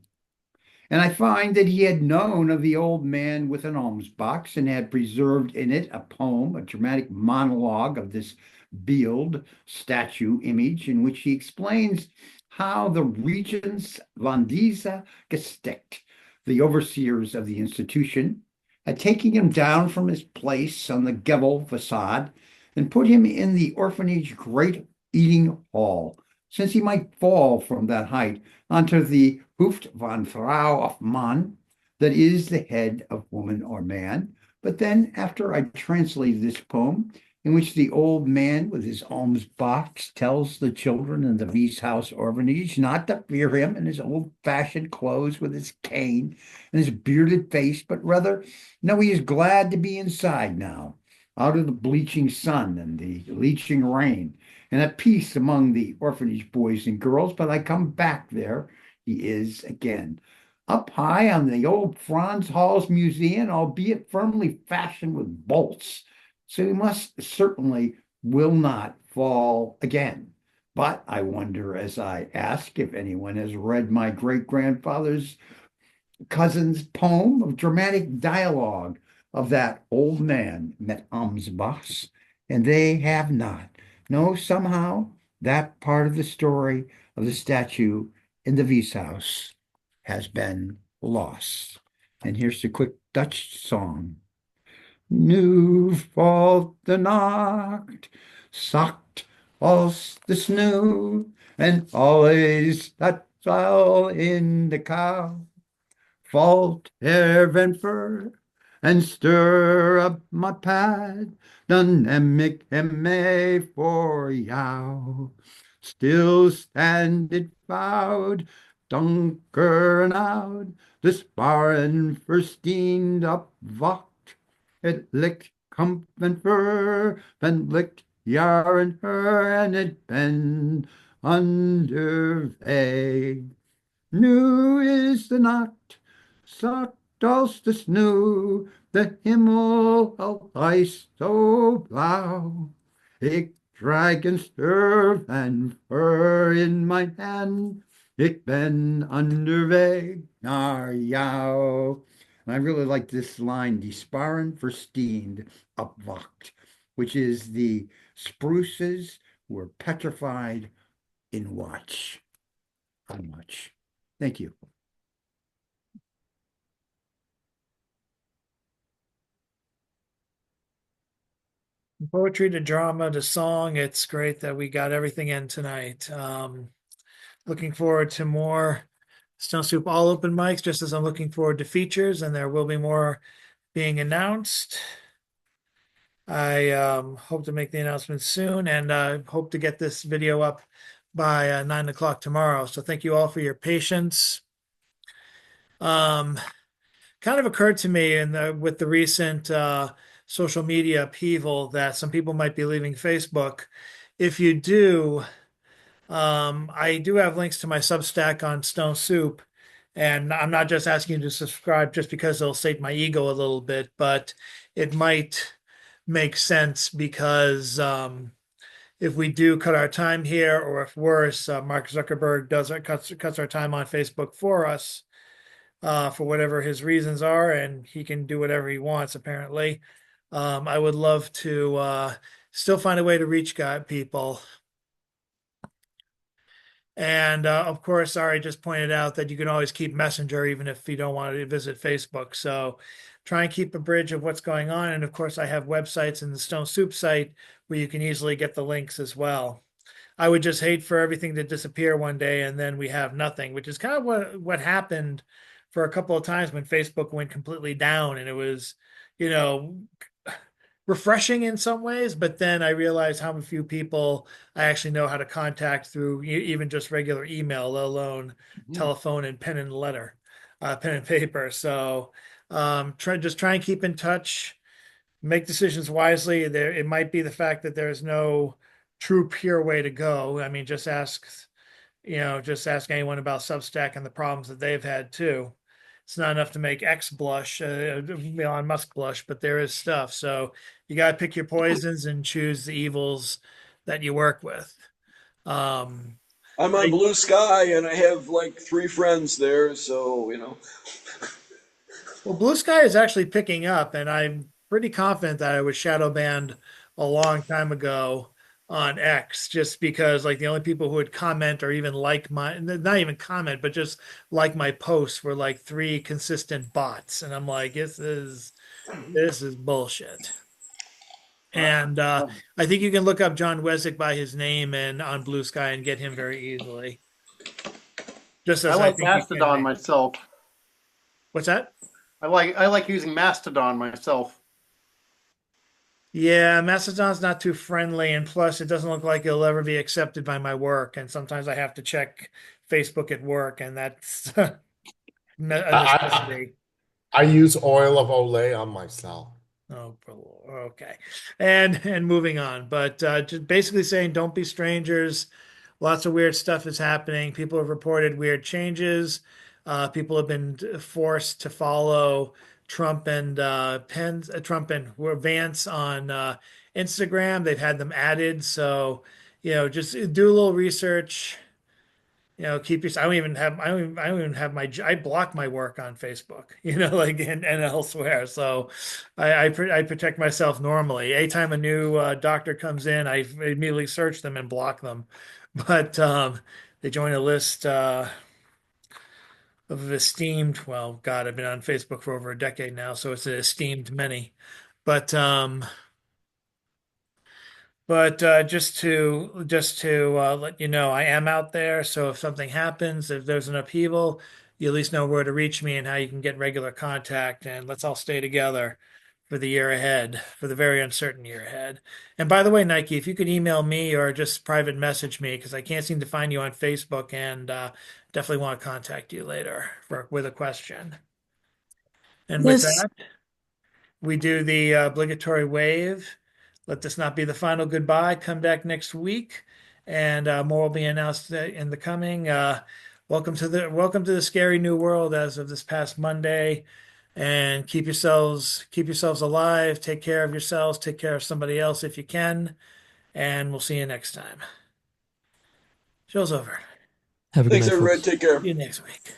And I find that he had known of the old man with an alms box and had preserved in it a poem, a dramatic monologue of this Beeld statue image in which he explains how the Regents van deze Gesticht, the overseers of the institution, had taken him down from his place on the Gebel facade and put him in the orphanage great eating hall, since he might fall from that height onto the Hoofd van Vrouw of Man, that is the head of woman or man. But then, after I translated this poem, in which the old man with his alms box tells the children in the Weeshuis orphanage not to fear him in his old-fashioned clothes with his cane and his bearded face, but rather, no, he is glad to be inside now, out of the bleaching sun and the leaching rain, and at peace among the orphanage boys and girls. But I come back there, he is again, up high on the old Frans Hals Museum, albeit firmly fashioned with bolts. So he must certainly will not fall again. But I wonder, as I ask, if anyone has read my great-grandfather's cousin's poem of dramatic dialogue of that old man met Almsbos, and they have not. No, somehow that part of the story of the statue in the Weeshuis has been lost. And here's the quick Dutch song. Nu valt de nacht, zacht als de sneeuw, en alles dat vuil in de kou. Valt venver en stir op mijn pad, dan neem ik hem mee voor jou. Stilstand het fout, donker en oud, de sparen versteend op wacht. Het likt kamp en ver, ben likt jaar en her, en het ben onderweg. Nu is de nacht, zacht als de sneeuw, de hemel altijd zo blauw. Ik draag een sturf en ver in mijn hand, ik ben onderweg naar jou. And I really like this line, die sparen versteend op wacht, which is the spruces were petrified in watch. On watch. Thank you. poetry to drama to song. It's great that we got everything in tonight. Looking forward to more Stone Soup All Open mics, just as I'm looking forward to features, and there will be more being announced. I hope to make the announcement soon, and hope to get this video up by 9 o'clock tomorrow. So thank you all for your patience. Kind of occurred to me with the recent social media upheaval that some people might be leaving Facebook. If you do, I do have links to my Substack on Stone Soup, and I'm not just asking you to subscribe just because it'll sate my ego a little bit, but it might make sense because if we do cut our time here, or if worse, Mark Zuckerberg cuts our time on Facebook for us, for whatever his reasons are, and he can do whatever he wants, apparently. I would love to still find a way to reach people. And of course, Ari just pointed out that you can always keep Messenger even if you don't want to visit Facebook. So try and keep a bridge of what's going on. And of course, I have websites in the Stone Soup site where you can easily get the links as well. I would just hate for everything to disappear one day and then we have nothing, which is kind of what happened for a couple of times when Facebook went completely down, and it was, refreshing in some ways, but then I realized how few people I actually know how to contact through even just regular email, let alone telephone and pen and paper. So try and keep in touch, make decisions wisely. It might be the fact that there's no true pure way to go. I mean, just ask anyone about Substack and the problems that they've had too. It's not enough to make X blush, Elon Musk blush, but there is stuff. So you got to pick your poisons and choose the evils that you work with. I'm on Blue Sky and I have like 3 friends there, so Well, Blue Sky is actually picking up, and I'm pretty confident that I was shadow banned a long time ago on X, just because like the only people who would comment or even like not even comment, but just like my posts were like 3 consistent bots. And I'm like, this is bullshit. And I think you can look up John Wesick by his name and on Blue Sky and get him very easily. Just as I like think you can Mastodon myself. What's that? I like using Mastodon myself. Yeah, Mastodon's not too friendly, and plus it doesn't look like it'll ever be accepted by my work. And sometimes I have to check Facebook at work, and that's a necessity. I use oil of Olay on myself. Oh, okay. And moving on, but just basically saying don't be strangers. Lots of weird stuff is happening. People have reported weird changes. People have been forced to follow Trump and Vance on Instagram. They've had them added, so just do a little research. Keep your. I don't even have my. I block my work on Facebook. Like and elsewhere. So I protect myself normally. Anytime a new doctor comes in, I immediately search them and block them. But they join a list. Of esteemed, well, God, I've been on Facebook for over a decade now, so it's an esteemed many. But just to let you know, I am out there. So if something happens, if there's an upheaval, you at least know where to reach me and how you can get regular contact. And let's all stay together for the year ahead, for the very uncertain year ahead. And by the way, Nike, if you could email me or just private message me, because I can't seem to find you on Facebook, and definitely want to contact you later with a question. And with that, we do the obligatory wave. Let this not be the final goodbye. Come back next week, and more will be announced in the coming. Welcome to the scary new world as of this past Monday. And keep yourselves alive. Take care of yourselves. Take care of somebody else if you can. And we'll see you next time. Show's over. Have a good Thanks, night, everybody. folks. Take care. See you next week.